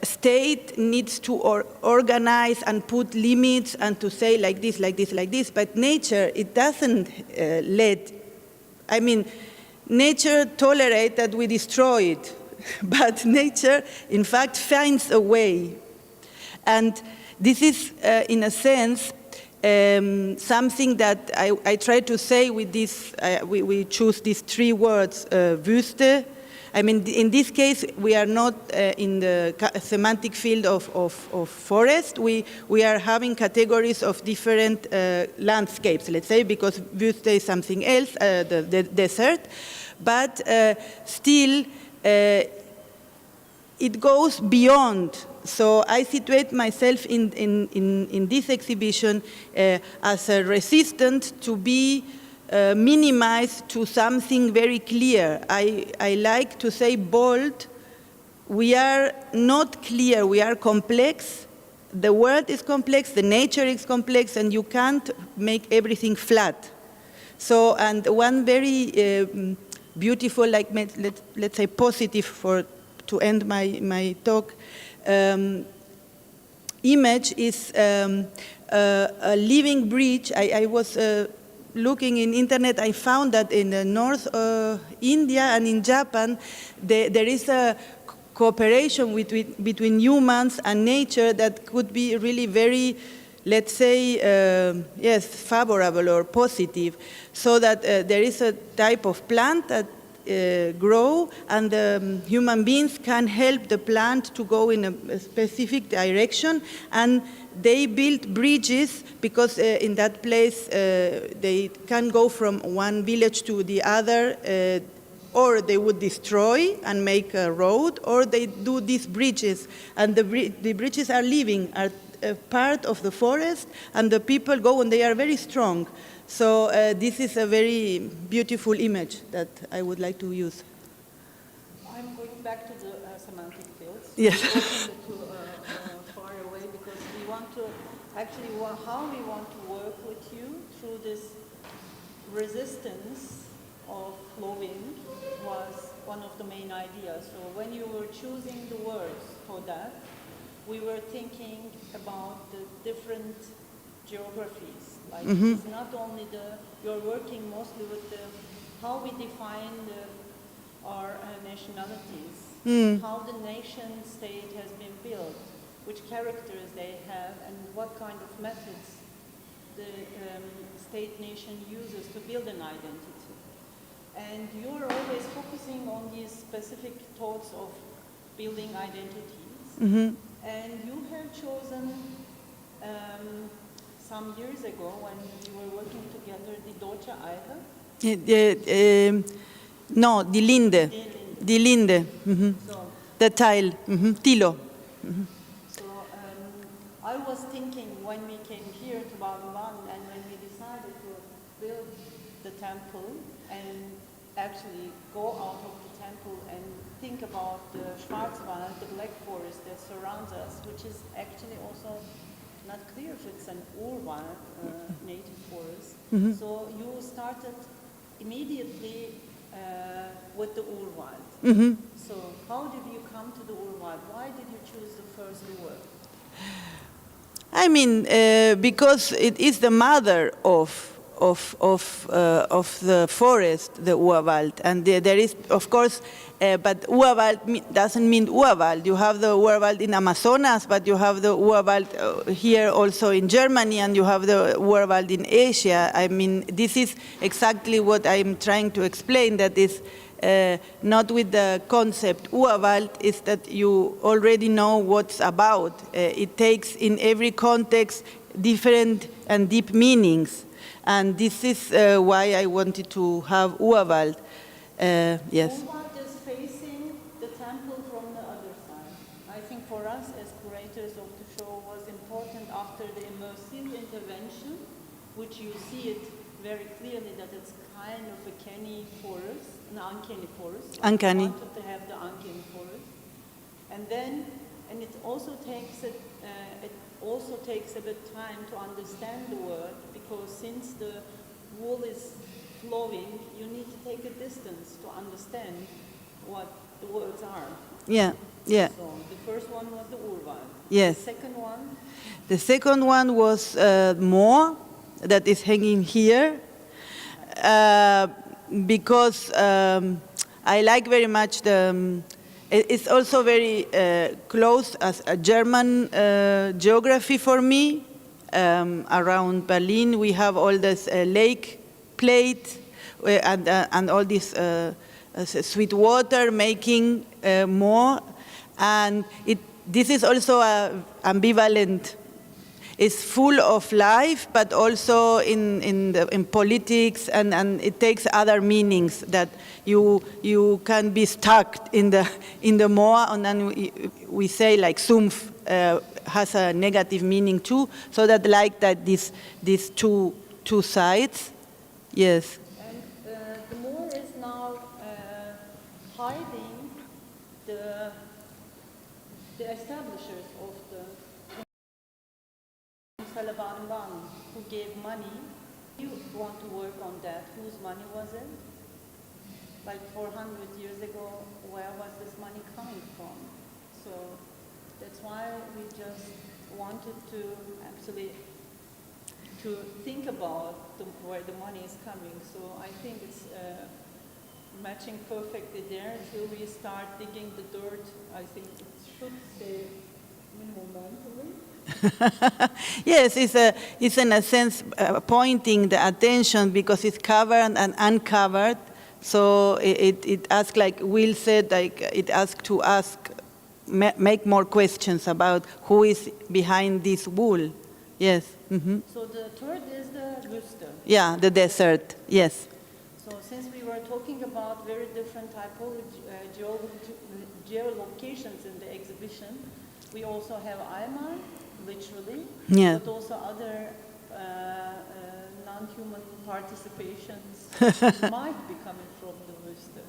state needs to organize and put limits and to say like this, like this, like this. But nature, it doesn't nature tolerates that we destroy it. But nature, in fact, finds a way. And this is, in a sense, something that I try to say with this, we choose these 3 words, Wüste, I mean, in this case, we are not in the semantic field of forest. We are having categories of different landscapes, let's say, because Wüste is something else, the desert. But still, it goes beyond. So I situate myself in this exhibition as a resistant to be minimized to something very clear. I like to say bold. We are not clear, we are complex. The world is complex, the nature is complex, and you can't make everything flat. So, and one very beautiful, like let's say positive to end my talk, image is a living bridge. I was looking in internet, I found that in the North India and in Japan, there is a cooperation between humans and nature that could be really very, let's say, yes, favorable or positive. So that there is a type of plant that grow, and human beings can help the plant to go in a specific direction, and they build bridges because in that place they can go from one village to the other, or they would destroy and make a road, or they do these bridges, and the bridges are living, are a part of the forest, and the people go and they are very strong. So this is a very beautiful image that I would like to use. I'm going back to the semantic fields. Yes. Too far away because we want to actually how we want to work with you through this resistance of flowing was one of the main ideas. So when you were choosing the words for that, we were thinking about the different geographies. Like it's not only you're working mostly with how we define our nationalities, how the nation state has been built, which characters they have, and what kind of methods the state nation uses to build an identity. And you're always focusing on these specific thoughts of building identities. And you have chosen some years ago when you were working together the Deutsche Eiche. No, die Linde. Die Linde. So, The tile. Tilo. So I was thinking when we came here to Baden-Baden and when we decided to build the temple and actually go out of the temple and think about the Schwarzwald, the Black Forest that surrounds us, which is actually also not clear if it's an Urwald native forest. So you started immediately with the Urwald. So how did you come to the Urwald? Why did you choose the first word? I mean, because it is the mother of the forest, the Urwald, and there is, of course, but Urwald doesn't mean Urwald. You have the Urwald in Amazonas, but you have the Urwald here also in Germany, and you have the Urwald in Asia. I mean, this is exactly what I'm trying to explain, that is not with the concept Urwald, is that you already know what's about. It takes in every context different and deep meanings. And this is why I wanted to have Urwald. Yes. Urwald is facing the temple from the other side. I think for us as curators of the show was important after the immersive intervention, which you see it very clearly that it's kind of a canny forest, an uncanny forest. Uncanny. We wanted to have the uncanny forest. And then, and it also takes a bit time to understand the word, because since the wool is flowing, you need to take a distance to understand what the words are. Yeah, yeah. So the first one was the Urwald. Yes. The second one? The second one was more, that is hanging here, because I like very much the, it's also very close as a German geography for me. Around Berlin we have all this lake plate and all these sweet water, making more. And this is also ambivalent. It's full of life, but also in politics, and it takes other meanings that you can be stuck in the more, and then we say like Sumpf has a negative meaning too. So that these two sides, yes. And the Moor is now hiding the establishers of the Kunsthalle Baden-Baden, who gave money. You want to work on that. Whose money was it? Like 400 years ago, where was this money coming from? So that's why we just wanted to actually to think about where the money is coming. So I think it's matching perfectly there until we start digging the dirt. I think it should stay momentally. Yes, it's in a sense pointing the attention because it's covered and uncovered. So it asks, like Will said, like it asks to make more questions about who is behind this wool. Yes. Mm-hmm. So the third is the Wüste. Yeah, the desert. Yes. So since we were talking about very different typology, geolocations in the exhibition, we also have Ayman, literally, yeah. but also other non-human participations might be coming from the Wüste.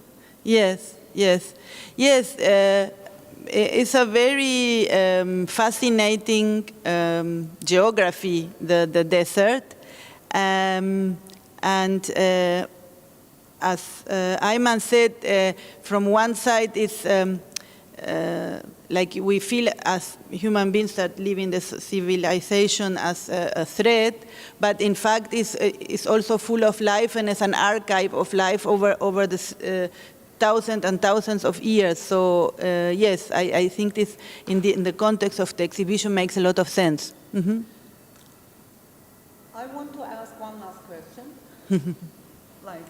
Yes, yes, yes. It's a very fascinating geography, the desert, and as Ayman said, from one side it's like we feel as human beings that live in this civilization as a threat, but in fact it's also full of life and it's an archive of life over the thousands and thousands of years. So yes, I think this in the context of the exhibition makes a lot of sense. Mm-hmm. I want to ask one last question. Like,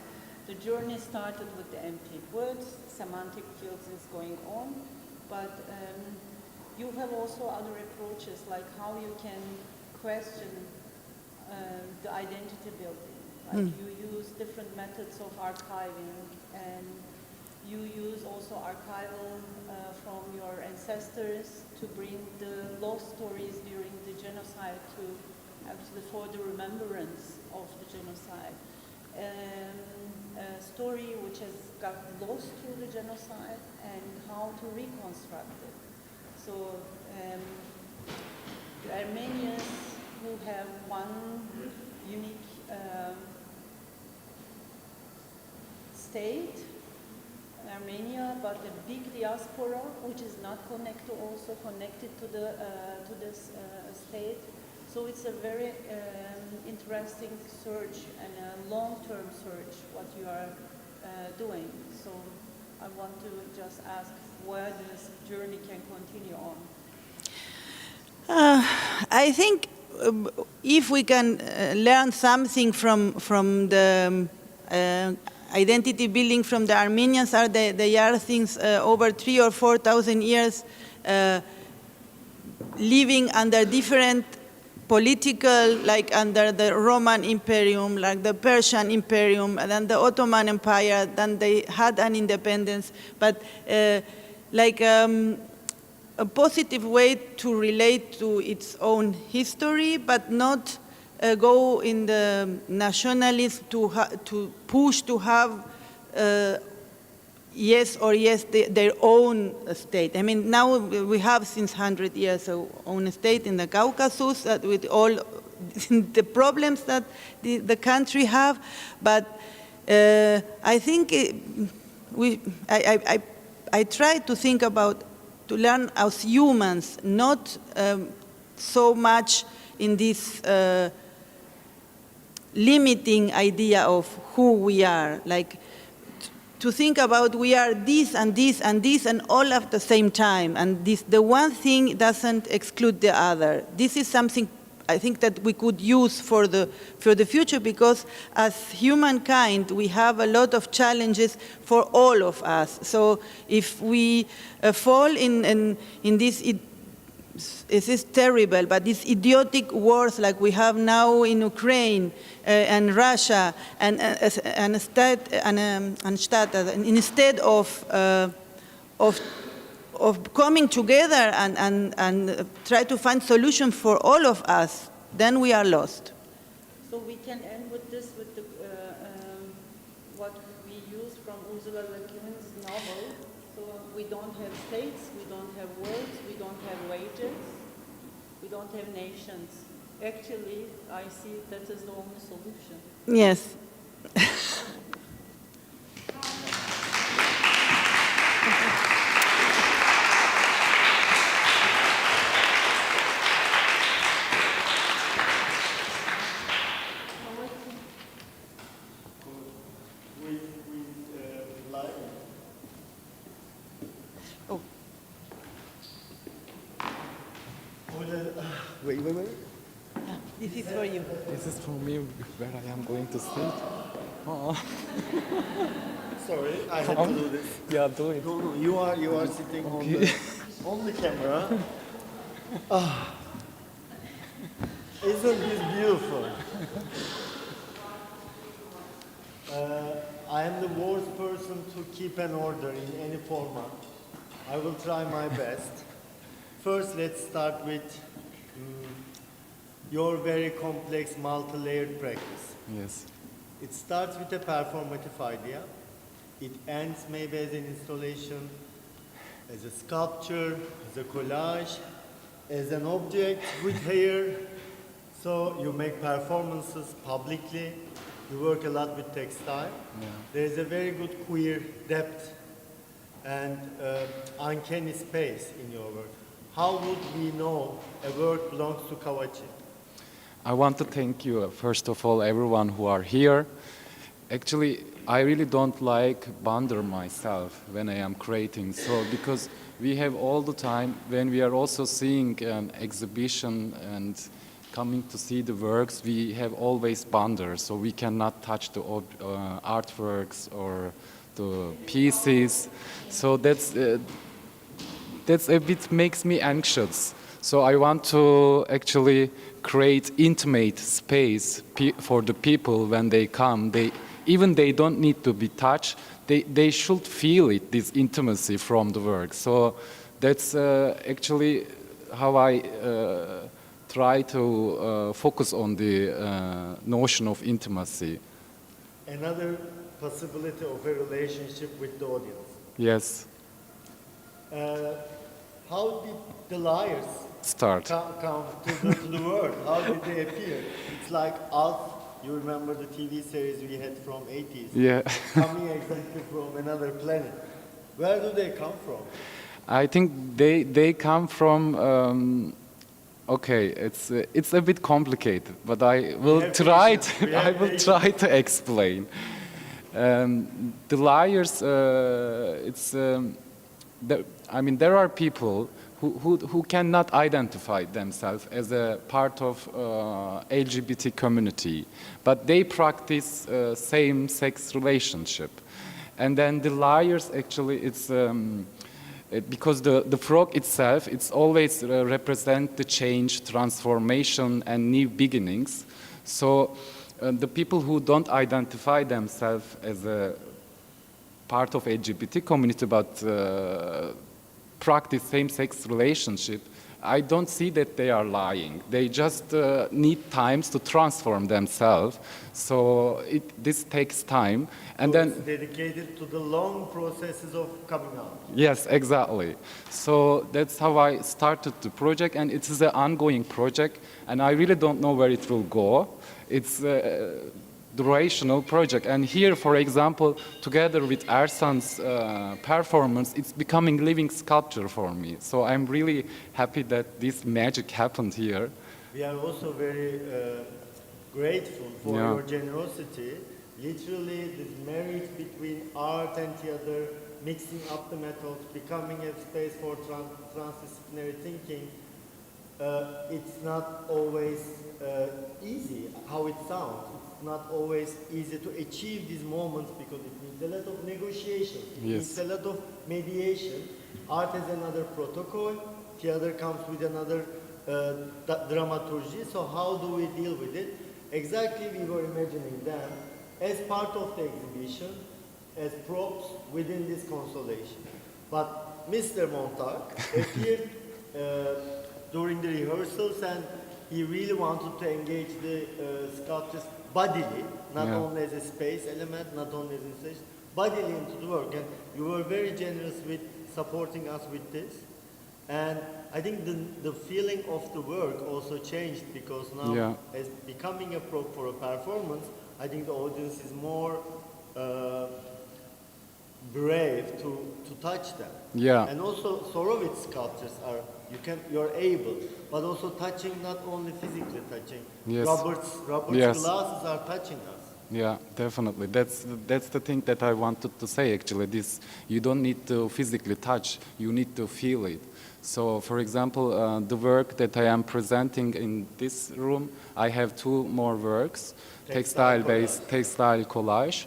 the journey started with the empty words, semantic fields is going on, but you have also other approaches, like how you can question the identity building. Like you use different methods of archiving, and you use also archival from your ancestors to bring the lost stories during the genocide to actually for the remembrance of the genocide. A story which has got lost through the genocide and how to reconstruct it. So the Armenians who have one unique state, Armenia, but a big diaspora which is not connected to this state. So it's a very interesting search and a long-term search what you are doing. So I want to just ask where this journey can continue on. I think if we can learn something from the identity building from the Armenians, they are things over 3,000 or 4,000 years living under different political, like under the Roman Imperium, like the Persian Imperium, and then the Ottoman Empire, then they had an independence, but like a positive way to relate to its own history, but not go in the nationalism to push to have yes or yes their own state. I mean, now we have since 100 years our own state in the Caucasus with all the problems that the country have, but I think I try to think about to learn as humans, not so much in this limiting idea of who we are, like to think about we are this and this and this and all at the same time, and the one thing doesn't exclude the other. This is something I think that we could use for the future, because as humankind we have a lot of challenges for all of us. So if we fall in this, it is terrible, but these idiotic wars like we have now in Ukraine and Russia, instead of coming together and try to find solutions for all of us, then we are lost. So we can end with this, with the, what we use from Ursula Le Guin's novel. So we don't have states, we don't have worlds, we don't have wages, we don't have nations. Actually, I see that is the only solution. Yes. Wait. Yeah, this is for you. This is for me, where I am going to sit. Oh. Sorry, I had to do this. Yeah, do it. No, you are sitting on the camera. Ah. Isn't this beautiful? I am the worst person to keep an order in any format. I will try my best. First, let's start with your very complex multi-layered practice. Yes. It starts with a performative idea. It ends maybe as an installation, as a sculpture, as a collage, as an object with hair. So you make performances publicly. You work a lot with textile. Yeah. There is a very good queer depth and uncanny space in your work. How would we know a work belongs to Kavachi? I want to thank you, first of all, everyone who are here. Actually, I really don't like bother myself when I am creating. So, because we have all the time, when we are also seeing an exhibition and coming to see the works, we have always bother. So we cannot touch the artworks or the pieces. So that's a bit makes me anxious. So I want to actually create intimate space for the people when they come. Even they don't need to be touched. They should feel it, this intimacy from the work. So that's actually how I try to focus on the notion of intimacy. Another possibility of a relationship with the audience. Yes. How did the liars come to the world? How did they appear? It's like us. You remember the TV series we had from 80s? Yeah. Coming exactly from another planet. Where do they come from? I think they come from. Okay, it's a bit complicated, but I will try to explain. The liars. There are people who cannot identify themselves as a part of LGBT community, but they practice same-sex relationship. And then the liars, actually, it's because the frog itself, it's always represent the change, transformation, and new beginnings. So the people who don't identify themselves as a part of LGBT community, but practice same-sex relationship, I don't see that they are lying. They just need times to transform themselves. So this takes time. And so then it's dedicated to the long processes of coming out. Yes, exactly. So that's how I started the project, and it is an ongoing project, and I really don't know where it will go. It's durational project, and here, for example, together with Ersan's performance, it's becoming living sculpture for me. So I'm really happy that this magic happened here. We are also very grateful for your generosity. Literally, this marriage between art and theater, mixing up the methods, becoming a space for transdisciplinary thinking. it's not always easy how it sounds. It's not always easy to achieve these moments because it needs a lot of negotiation. It needs a lot of mediation. Art has another protocol. Theater comes with another dramaturgy. So how do we deal with it? Exactly, we were imagining them as part of the exhibition, as props within this constellation. But Mr. Montag appeared during the rehearsals, and he really wanted to engage the sculptures bodily, not only as a space element, not only as installation, bodily into the work. And you were very generous with supporting us with this. And I think the feeling of the work also changed, because now, as becoming a prop for a performance, I think the audience is more brave to touch them. Yeah. And also Sorowitz sculptures are, you're able, but also touching, not only physically touching. Yes. Robert's Yes. glasses are touching us. Yeah, definitely. That's the thing that I wanted to say, actually. You don't need to physically touch, you need to feel it. So, for example, the work that I am presenting in this room, I have two more works, textile-based textile collage.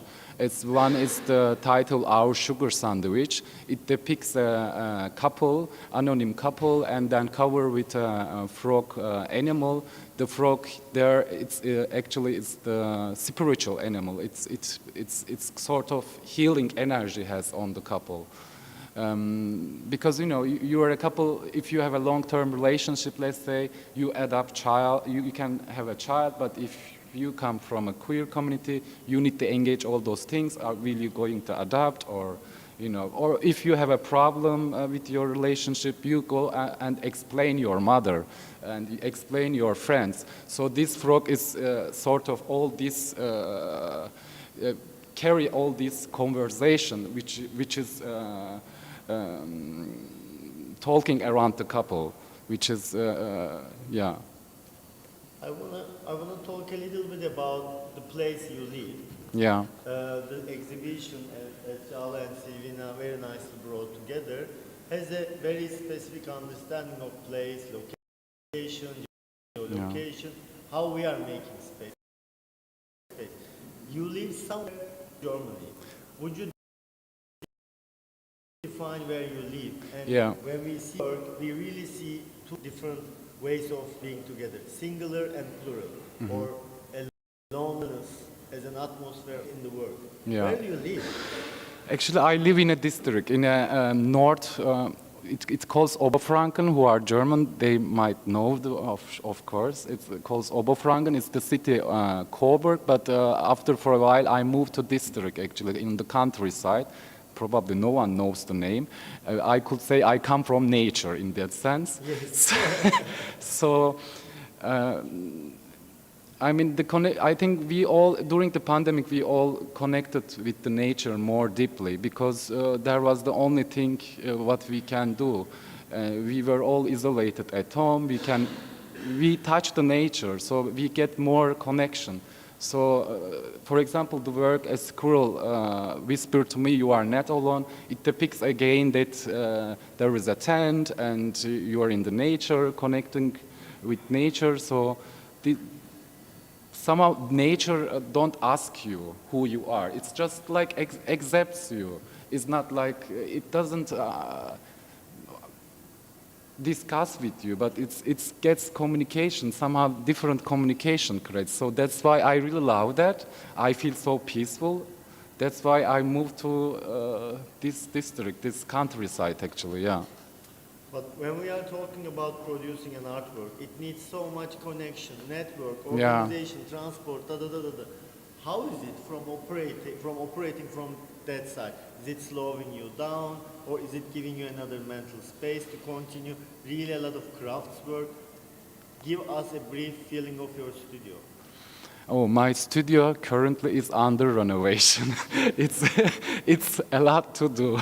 One is the title Our Sugar Sandwich. It depicts a couple, anonymous couple, and then covered with a frog animal. The frog there, it's actually it's the spiritual animal. It's sort of healing energy has on the couple. Because you are a couple. If you have a long-term relationship, let's say, you adopt child, you can have a child. But if you come from a queer community, you need to engage all those things. Will you going to adopt, or or if you have a problem with your relationship, you go and explain your mother and explain your friends. So this frog is sort of all this. Carry all this conversation, which is talking around the couple, which is yeah. I wanna talk a little bit about the place you live. Yeah. The exhibition, as Çağla and Silvina very nicely brought together, has a very specific understanding of place, location, geolocation, how we are making space. You live somewhere in Germany. Would you define where you live? And when we see work, we really see two different ways of being together, singular and plural, or a loneliness as an atmosphere in the work. Yeah. Where do you live? Actually, I live in a district in a north. It calls Oberfranken. Who are German, they might know, of course. It's called Oberfranken. It's the city Coburg. But after for a while, I moved to district, actually, in the countryside. Probably no one knows the name. I could say I come from nature in that sense. Yes. So, I mean, I think we all, during the pandemic, we all connected with the nature more deeply, because there was the only thing what we can do. We were all isolated at home. We touch the nature, so we get more connection. So, for example, the work "A Squirrel Whispered to Me, You Are Not Alone," it depicts again that there is a tent and you are in the nature, connecting with nature. So, somehow nature don't ask you who you are. It's just like accepts you. It's not like, it doesn't discuss with you, but it gets communication, somehow different communication creates. So that's why I really love that. I feel so peaceful. That's why I moved to this district, this countryside, actually, yeah. But when we are talking about producing an artwork, it needs so much connection, network, organization, transport, How is it from operating from that side? Is it slowing you down, or is it giving you another mental space to continue? Really a lot of crafts work. Give us a brief feeling of your studio. Oh, my studio currently is under renovation. It's a lot to do.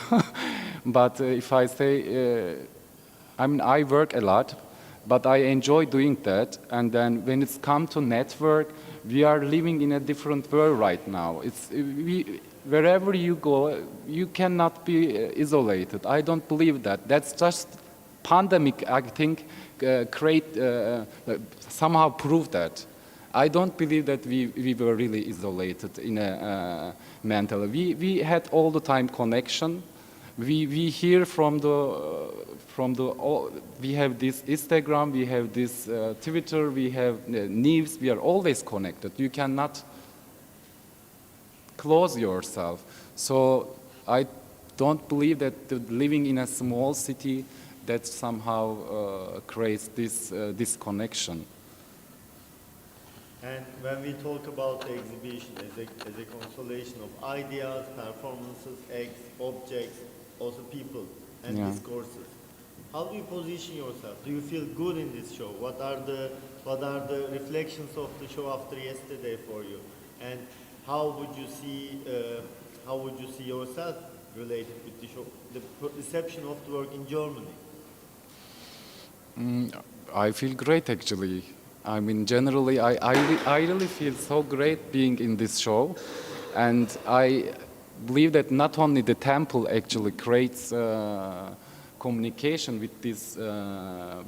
But if I say, I mean, I work a lot, but I enjoy doing that. And then when it's come to network, we are living in a different world right now. wherever you go, you cannot be isolated. I don't believe that. That's just pandemic, I think, somehow proved that. I don't believe that we were really isolated in a mental. We had all the time connection. We hear from we have this Instagram, we have this Twitter, we have news. We are always connected. You cannot close yourself. So I don't believe that living in a small city that somehow creates this connection. And when we talk about the exhibition as a constellation of ideas, performances, acts, objects, also people and discourses, how do you position yourself? Do you feel good in this show? What are the reflections of the show after yesterday for you? And how would you see yourself related with the show, the reception of the work in Germany? I feel great actually. I mean, generally, I really feel so great being in this show, and I believe that not only the temple actually creates communication with these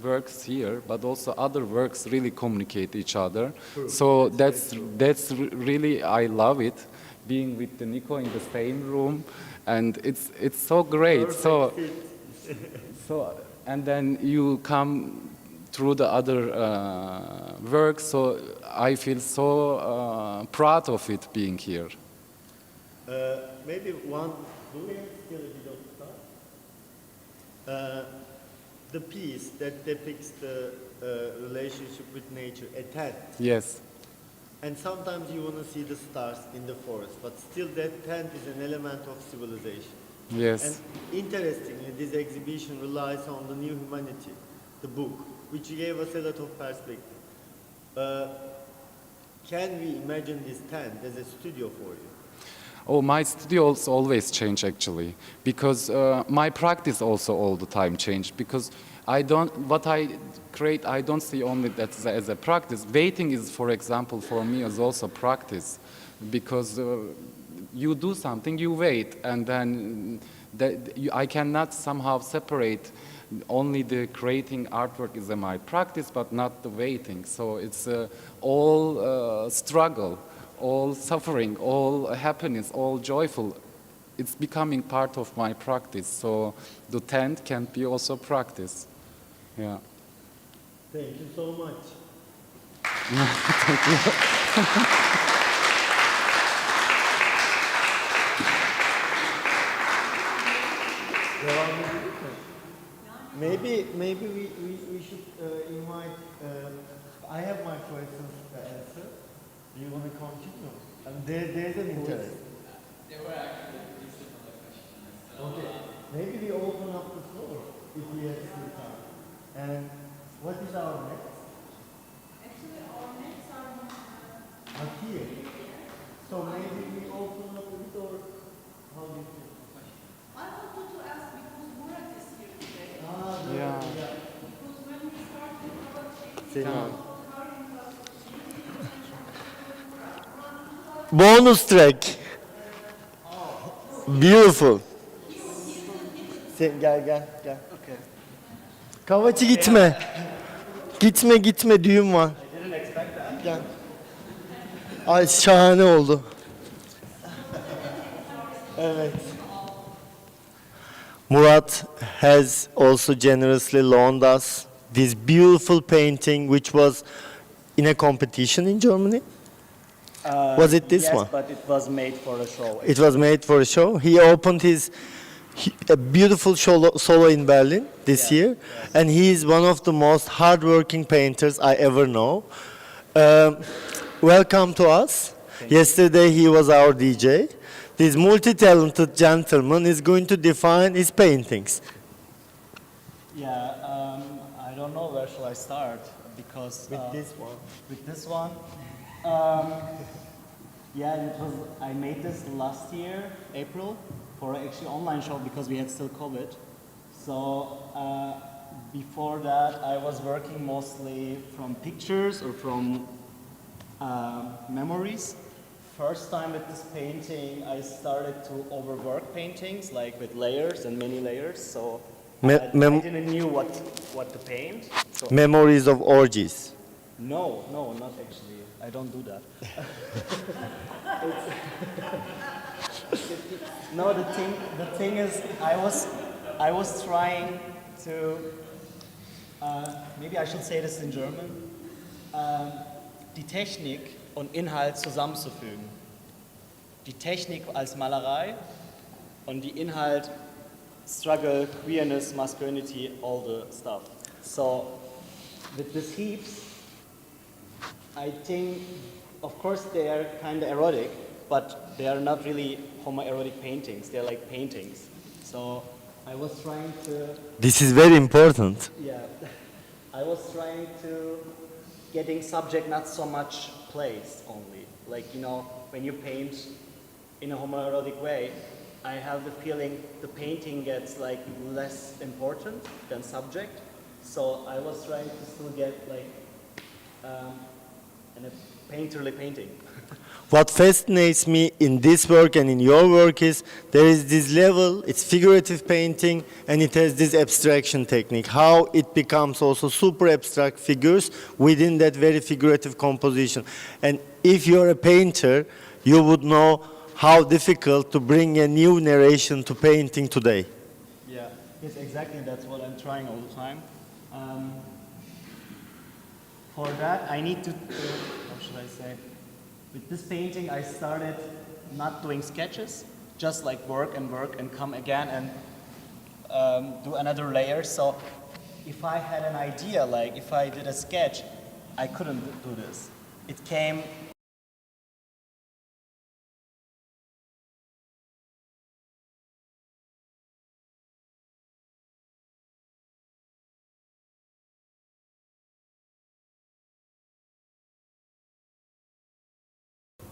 works here, but also other works really communicate each other. True. So that's really, I love it, being with the Nico in the same room, and it's so great. So and then you come through the other works, so I feel so proud of it being here. Maybe one, do we have still a bit of time? The piece that depicts the relationship with nature, a tent. Yes. And sometimes you want to see the stars in the forest, but still that tent is an element of civilization. Yes. And interestingly, this exhibition relies on the New Humanity, the book, which gave us a lot of perspective. Can we imagine this tent as a studio for you? Oh, my studios always change actually, because my practice also all the time change, because what I create, I don't see only that as a practice. Waiting is, for example, for me is also practice, because you do something, you wait, and then I cannot somehow separate only the creating artwork is my practice, but not the waiting. So it's all struggle, all suffering, all happiness, all joyful. It's becoming part of my practice. So the tent can be also practice. Yeah. Thank you so much. Thank you. Maybe we should invite. I have my questions to answer. Do you want to continue? There's an interest. There were actually similar questions. Okay. Maybe we open up the floor if we have some time. And what is our next? Actually, our next are here. So maybe we open up a bit, or how do you feel? I wanted to ask because Murat is here today. Yeah. Because when we started Kavachi, Bonus track. Beautiful. Sen gel. Okay. Kavachi gitme. Gitme düğün var. Gel. Ay şahane oldu. Evet. Murat has also generously loaned us this beautiful painting, which was in a competition in Germany. Was it this one? Yes, but it was made for a show. It was made for a show. He opened a beautiful solo in Berlin this year, and he is one of the most hardworking painters I ever know. Welcome to us. Yesterday he was our DJ. This multi-talented gentleman is going to define his paintings. Yeah, I don't know where shall I start, because With this one. With this one, yeah, I made this last year, April, for actually online show because we had still COVID. So before that, I was working mostly from pictures or from memories. First time with this painting, I started to overwork paintings, like with layers and many layers. So Me- I mem- didn't knew what to paint. So Memories of orgies. no, not actually. I don't do that. No, the thing is, I was trying to, maybe I should say this in German, die Technik und Inhalt zusammenzufügen. Die Technik als Malerei und die Inhalt, struggle, queerness, masculinity, all the stuff. So with these heaps, I think, of course, they are kind of erotic, but they are not really homoerotic paintings. They're like paintings. So I was trying to, This is very important. yeah, I was trying to getting subject not so much place only. Like, you know, when you paint in a homoerotic way, I have the feeling the painting gets like less important than subject. So I was trying to still get like a painterly painting. What fascinates me in this work and in your work is there is this level, it's figurative painting, and it has this abstraction technique, how it becomes also super abstract figures within that very figurative composition. And if you're a painter, you would know how difficult to bring a new narration to painting today. Yeah, yes, exactly. That's what I'm trying all the time. For that, I need to, how should I say? With this painting, I started not doing sketches, just like work and come again and do another layer. So if I had an idea, like if I did a sketch, I couldn't do this. It came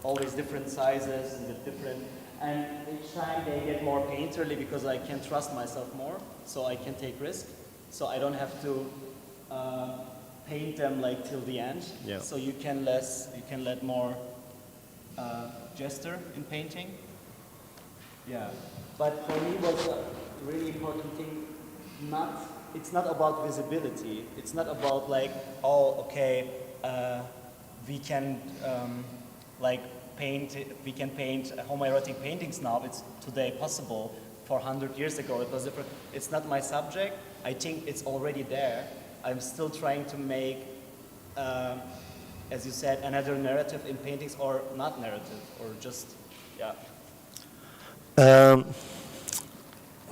always different sizes and different, and each time they get more painterly because I can trust myself more, so I can take risk, so I don't have to paint them like till the end. Yeah. So you can let more gesture in painting. Yeah, but for me was a really important thing. It's not about visibility. It's not about like, oh, okay, we can like we can paint homoerotic paintings now. It's today possible. 400 years ago it was different. It's not my subject. I think it's already there. I'm still trying to make, as you said, another narrative in paintings, or not narrative, or just, yeah.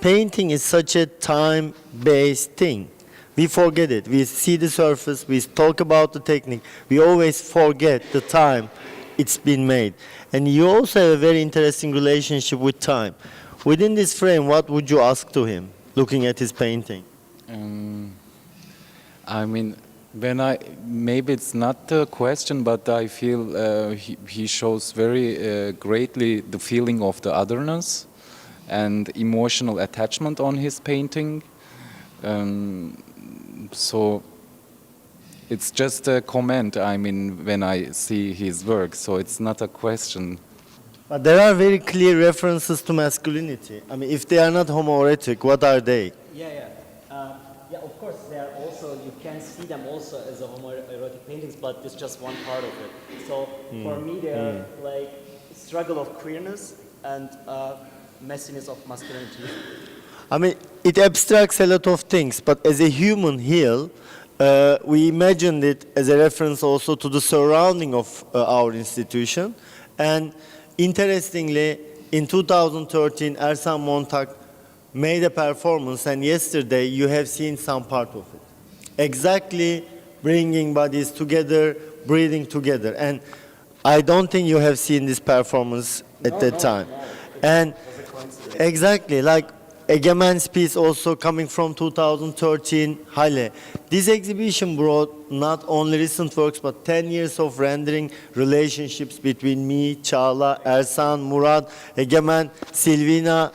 Painting is such a time-based thing. We forget it. We see the surface, we talk about the technique. We always forget the time it's been made. And you also have a very interesting relationship with time. Within this frame, what would you ask to him, looking at his painting? I mean, maybe it's not a question, but I feel he shows very greatly the feeling of the otherness and emotional attachment on his painting. So it's just a comment, I mean, when I see his work, so it's not a question. But there are very clear references to masculinity. I mean, if they are not homoerotic, what are they? Yeah, of course, they are also, you can see them also as a homoerotic paintings, but it's just one part of it. So for me, they are like struggle of queerness and messiness of masculinity. I mean, it abstracts a lot of things, but as a human heel, we imagined it as a reference also to the surrounding of our institution. And interestingly, in 2013, Ersan Montag made a performance, and yesterday you have seen some part of it. Exactly bringing bodies together, breathing together. And I don't think you have seen this performance at that time. And exactly, like Egemen's piece also coming from 2013, Hale. This exhibition brought not only recent works, but 10 years of rendering relationships between me, Çağla, Ersan, Murat, Egemen, Silvina,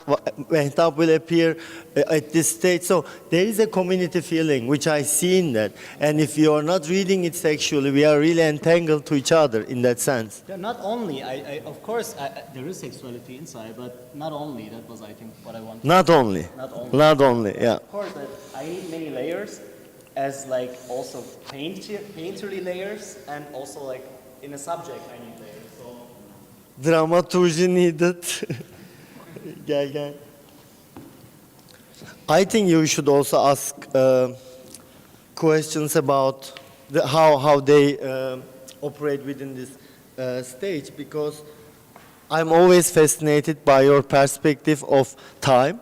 Mehtap will appear at this stage. So there is a community feeling, which I see in that. And if you are not reading it sexually, we are really entangled to each other in that sense. Yeah, not only, of course, there is sexuality inside, but not only. That was, I think, what I wanted. Not only. Not only. Not only, yeah. Of course, that I need many layers, as like also painterly layers, and also like in a subject I need layers. So. Dramaturgy needed. Gel. I think you should also ask questions about how they operate within this stage, because I'm always fascinated by your perspective of time,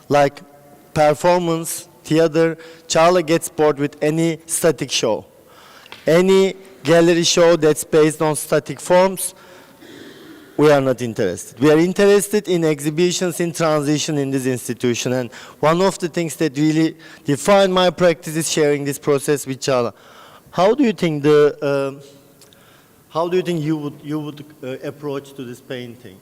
like performance, theater. Çağla gets bored with any static show. Any gallery show that's based on static forms, we are not interested. We are interested in exhibitions in transition in this institution. And one of the things that really define my practice is sharing this process with Çağla. How do you think you would approach to this painting?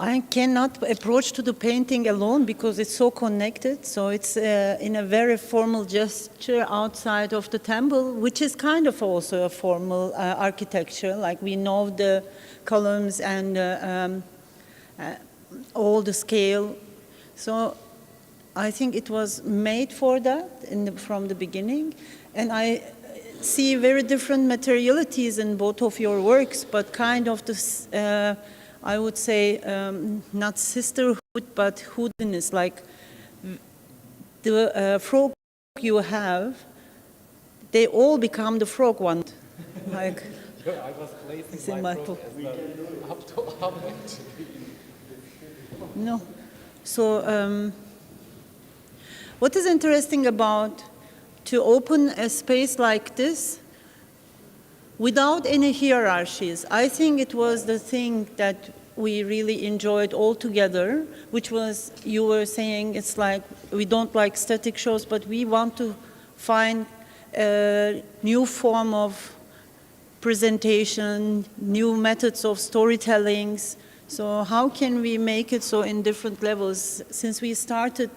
I cannot approach to the painting alone because it's so connected. So it's in a very formal gesture outside of the temple, which is kind of also a formal architecture. Like we know the columns and all the scale. So I think it was made for that from the beginning. And I see very different materialities in both of your works, but kind of this, I would say, not sisterhood, but hoodiness. Like the frog you have, they all become the frog one. Like, I was placing my frog up to up actually. No. So what is interesting about to open a space like this without any hierarchies? I think it was the thing that we really enjoyed all together, which was, you were saying, it's like we don't like static shows, but we want to find a new form of presentation, new methods of storytellings. So how can we make it so in different levels? Since we started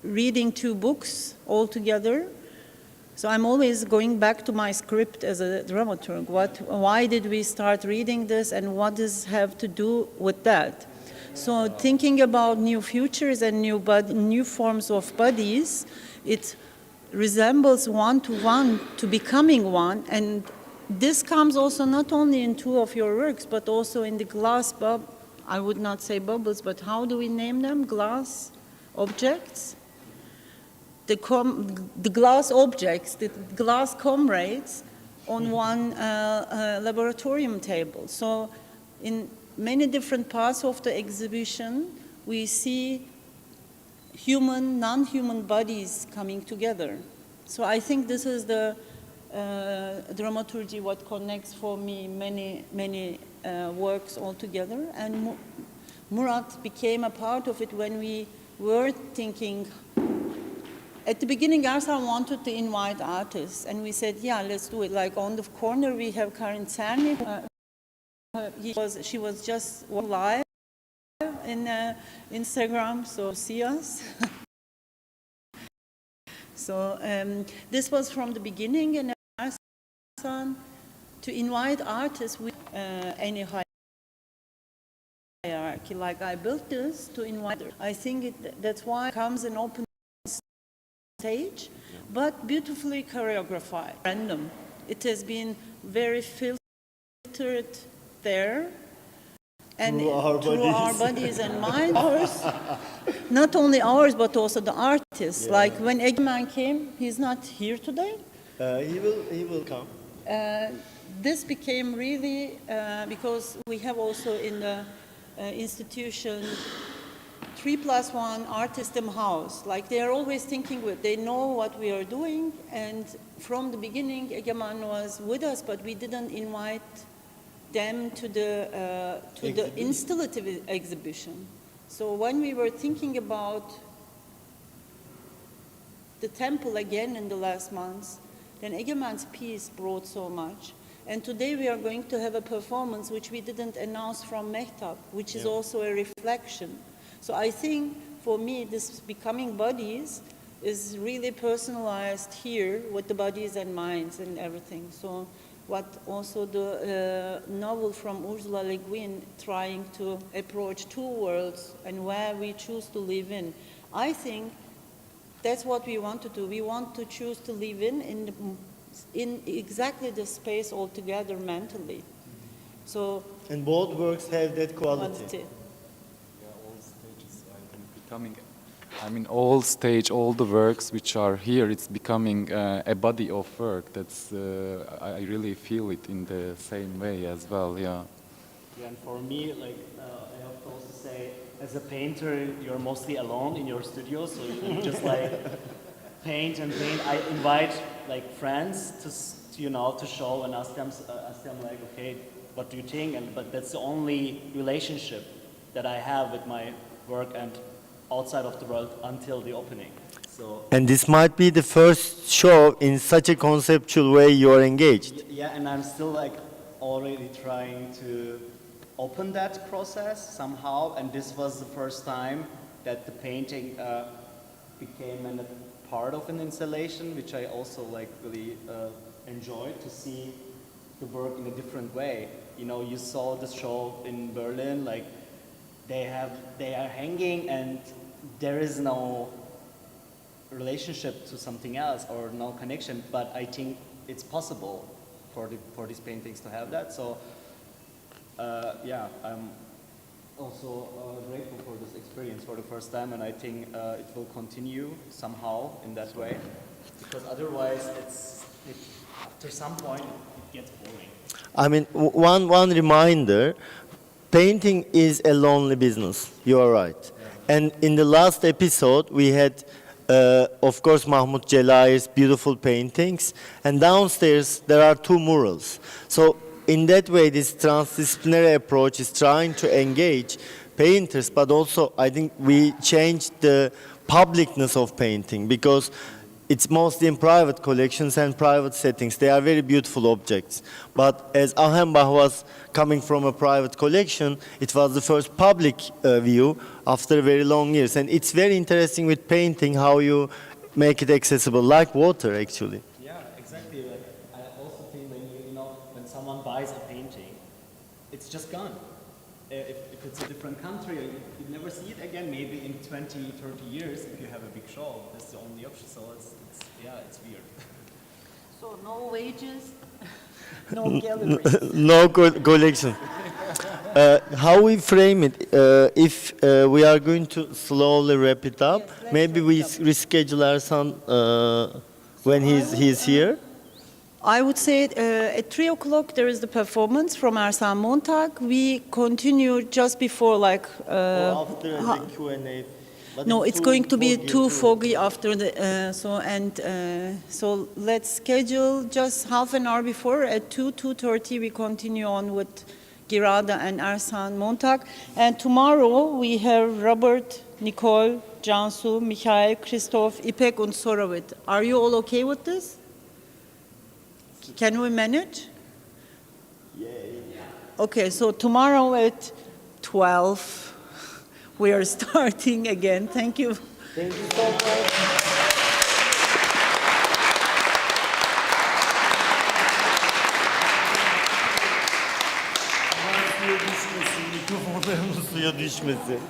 reading 2 books all together, so I'm always going back to my script as a dramaturg. Why did we start reading this, and what does have to do with that? So thinking about new futures and new forms of bodies, it resembles one-to-one to becoming one, and this comes also not only in 2 of your works, but also in the glass I would not say bubbles, but how do we name them? Glass objects? The glass objects, the glass comrades on one laboratorium table. So in many different parts of the exhibition, we see human, non-human bodies coming together. So I think this is the dramaturgy what connects for me many works all together. And Murat became a part of it when we were thinking. At the beginning, Ersan wanted to invite artists, and we said, yeah, let's do it. Like on the corner, we have Karin Cerny. She was just live in Instagram, so see us. So this was from the beginning, and Ersan to invite artists with any hierarchy. Like I built this to invite. I think that's why it comes an open stage, but beautifully choreographed. Random. It has been very filtered there, and through our bodies and minds. Ours, not only ours, but also the artists. Yeah. Like when Egemen came, he's not here today. He will come. This became really because we have also in the institution 3+1 artism house. Like they are always thinking they know what we are doing, and from the beginning Egemen was with us, but we didn't invite them to the installative exhibition. So when we were thinking about the temple again in the last months, then Egemen's piece brought so much. And today we are going to have a performance which we didn't announce from Mehtap, which is also a reflection. So I think for me this becoming bodies is really personalized here with the bodies and minds and everything. So what also the novel from Ursula Le Guin trying to approach two worlds and where we choose to live in. I think that's what we want to do. We want to choose to live in exactly the space altogether mentally. So And both works have that quality. Yeah, all stages becoming. I mean, all the works which are here, it's becoming a body of work. That's I really feel it in the same way as well. Yeah. Yeah, and for me, like I have to also say, as a painter, you're mostly alone in your studio, so you just like paint and paint. I invite like friends to show and ask them like, okay, what do you think? But that's the only relationship that I have with my work and outside of the world until the opening. So. And this might be the first show in such a conceptual way you are engaged. Yeah, and I'm still like already trying to open that process somehow, and this was the first time that the painting became a part of an installation, which I also like really enjoyed to see the work in a different way. You know, you saw the show in Berlin, like they are hanging and there is no relationship to something else or no connection, but I think it's possible for these paintings to have that. So yeah, I'm also grateful for this experience for the first time, and I think it will continue somehow in that way, because otherwise after some point it gets boring. I mean, one reminder, painting is a lonely business. You are right. And in the last episode, we had, of course, Mahmut Celayir's beautiful paintings. And downstairs, there are two murals. So in that way, this transdisciplinary approach is trying to engage painters, but also I think we changed the publicness of painting, because it's mostly in private collections and private settings. They are very beautiful objects. But as Ahenbach was coming from a private collection, it was the first public view after very long years. And it's very interesting with painting how you make it accessible, like water actually. Yeah, exactly. Like, I also think when someone buys a painting, it's just gone. If it's a different country, you never see it again. Maybe in 20, 30 years, if you have a big show, that's the only option. So it's weird. So no wages, no galleries. No collection. How we frame it, if we are going to slowly wrap it up, yes, maybe we reschedule our son when he's here. I would say at 3 o'clock there is the performance from Ersan Montag. We continue just before like... or after the Q&A. No, it's going to be too foggy after the... so let's schedule just half an hour before. At 2:30 we continue on with Girada and Ersan Montag. And tomorrow we have Robert, Nicole, Cansu, Mikhail, Christoph, Ipek and Sorovit. Are you all okay with this? Can we manage? Yeah. Okay, so tomorrow at 12, we are starting again. Thank you. Thank you so much. Suya düşmesin, mikrofonlarımız suya düşmesin.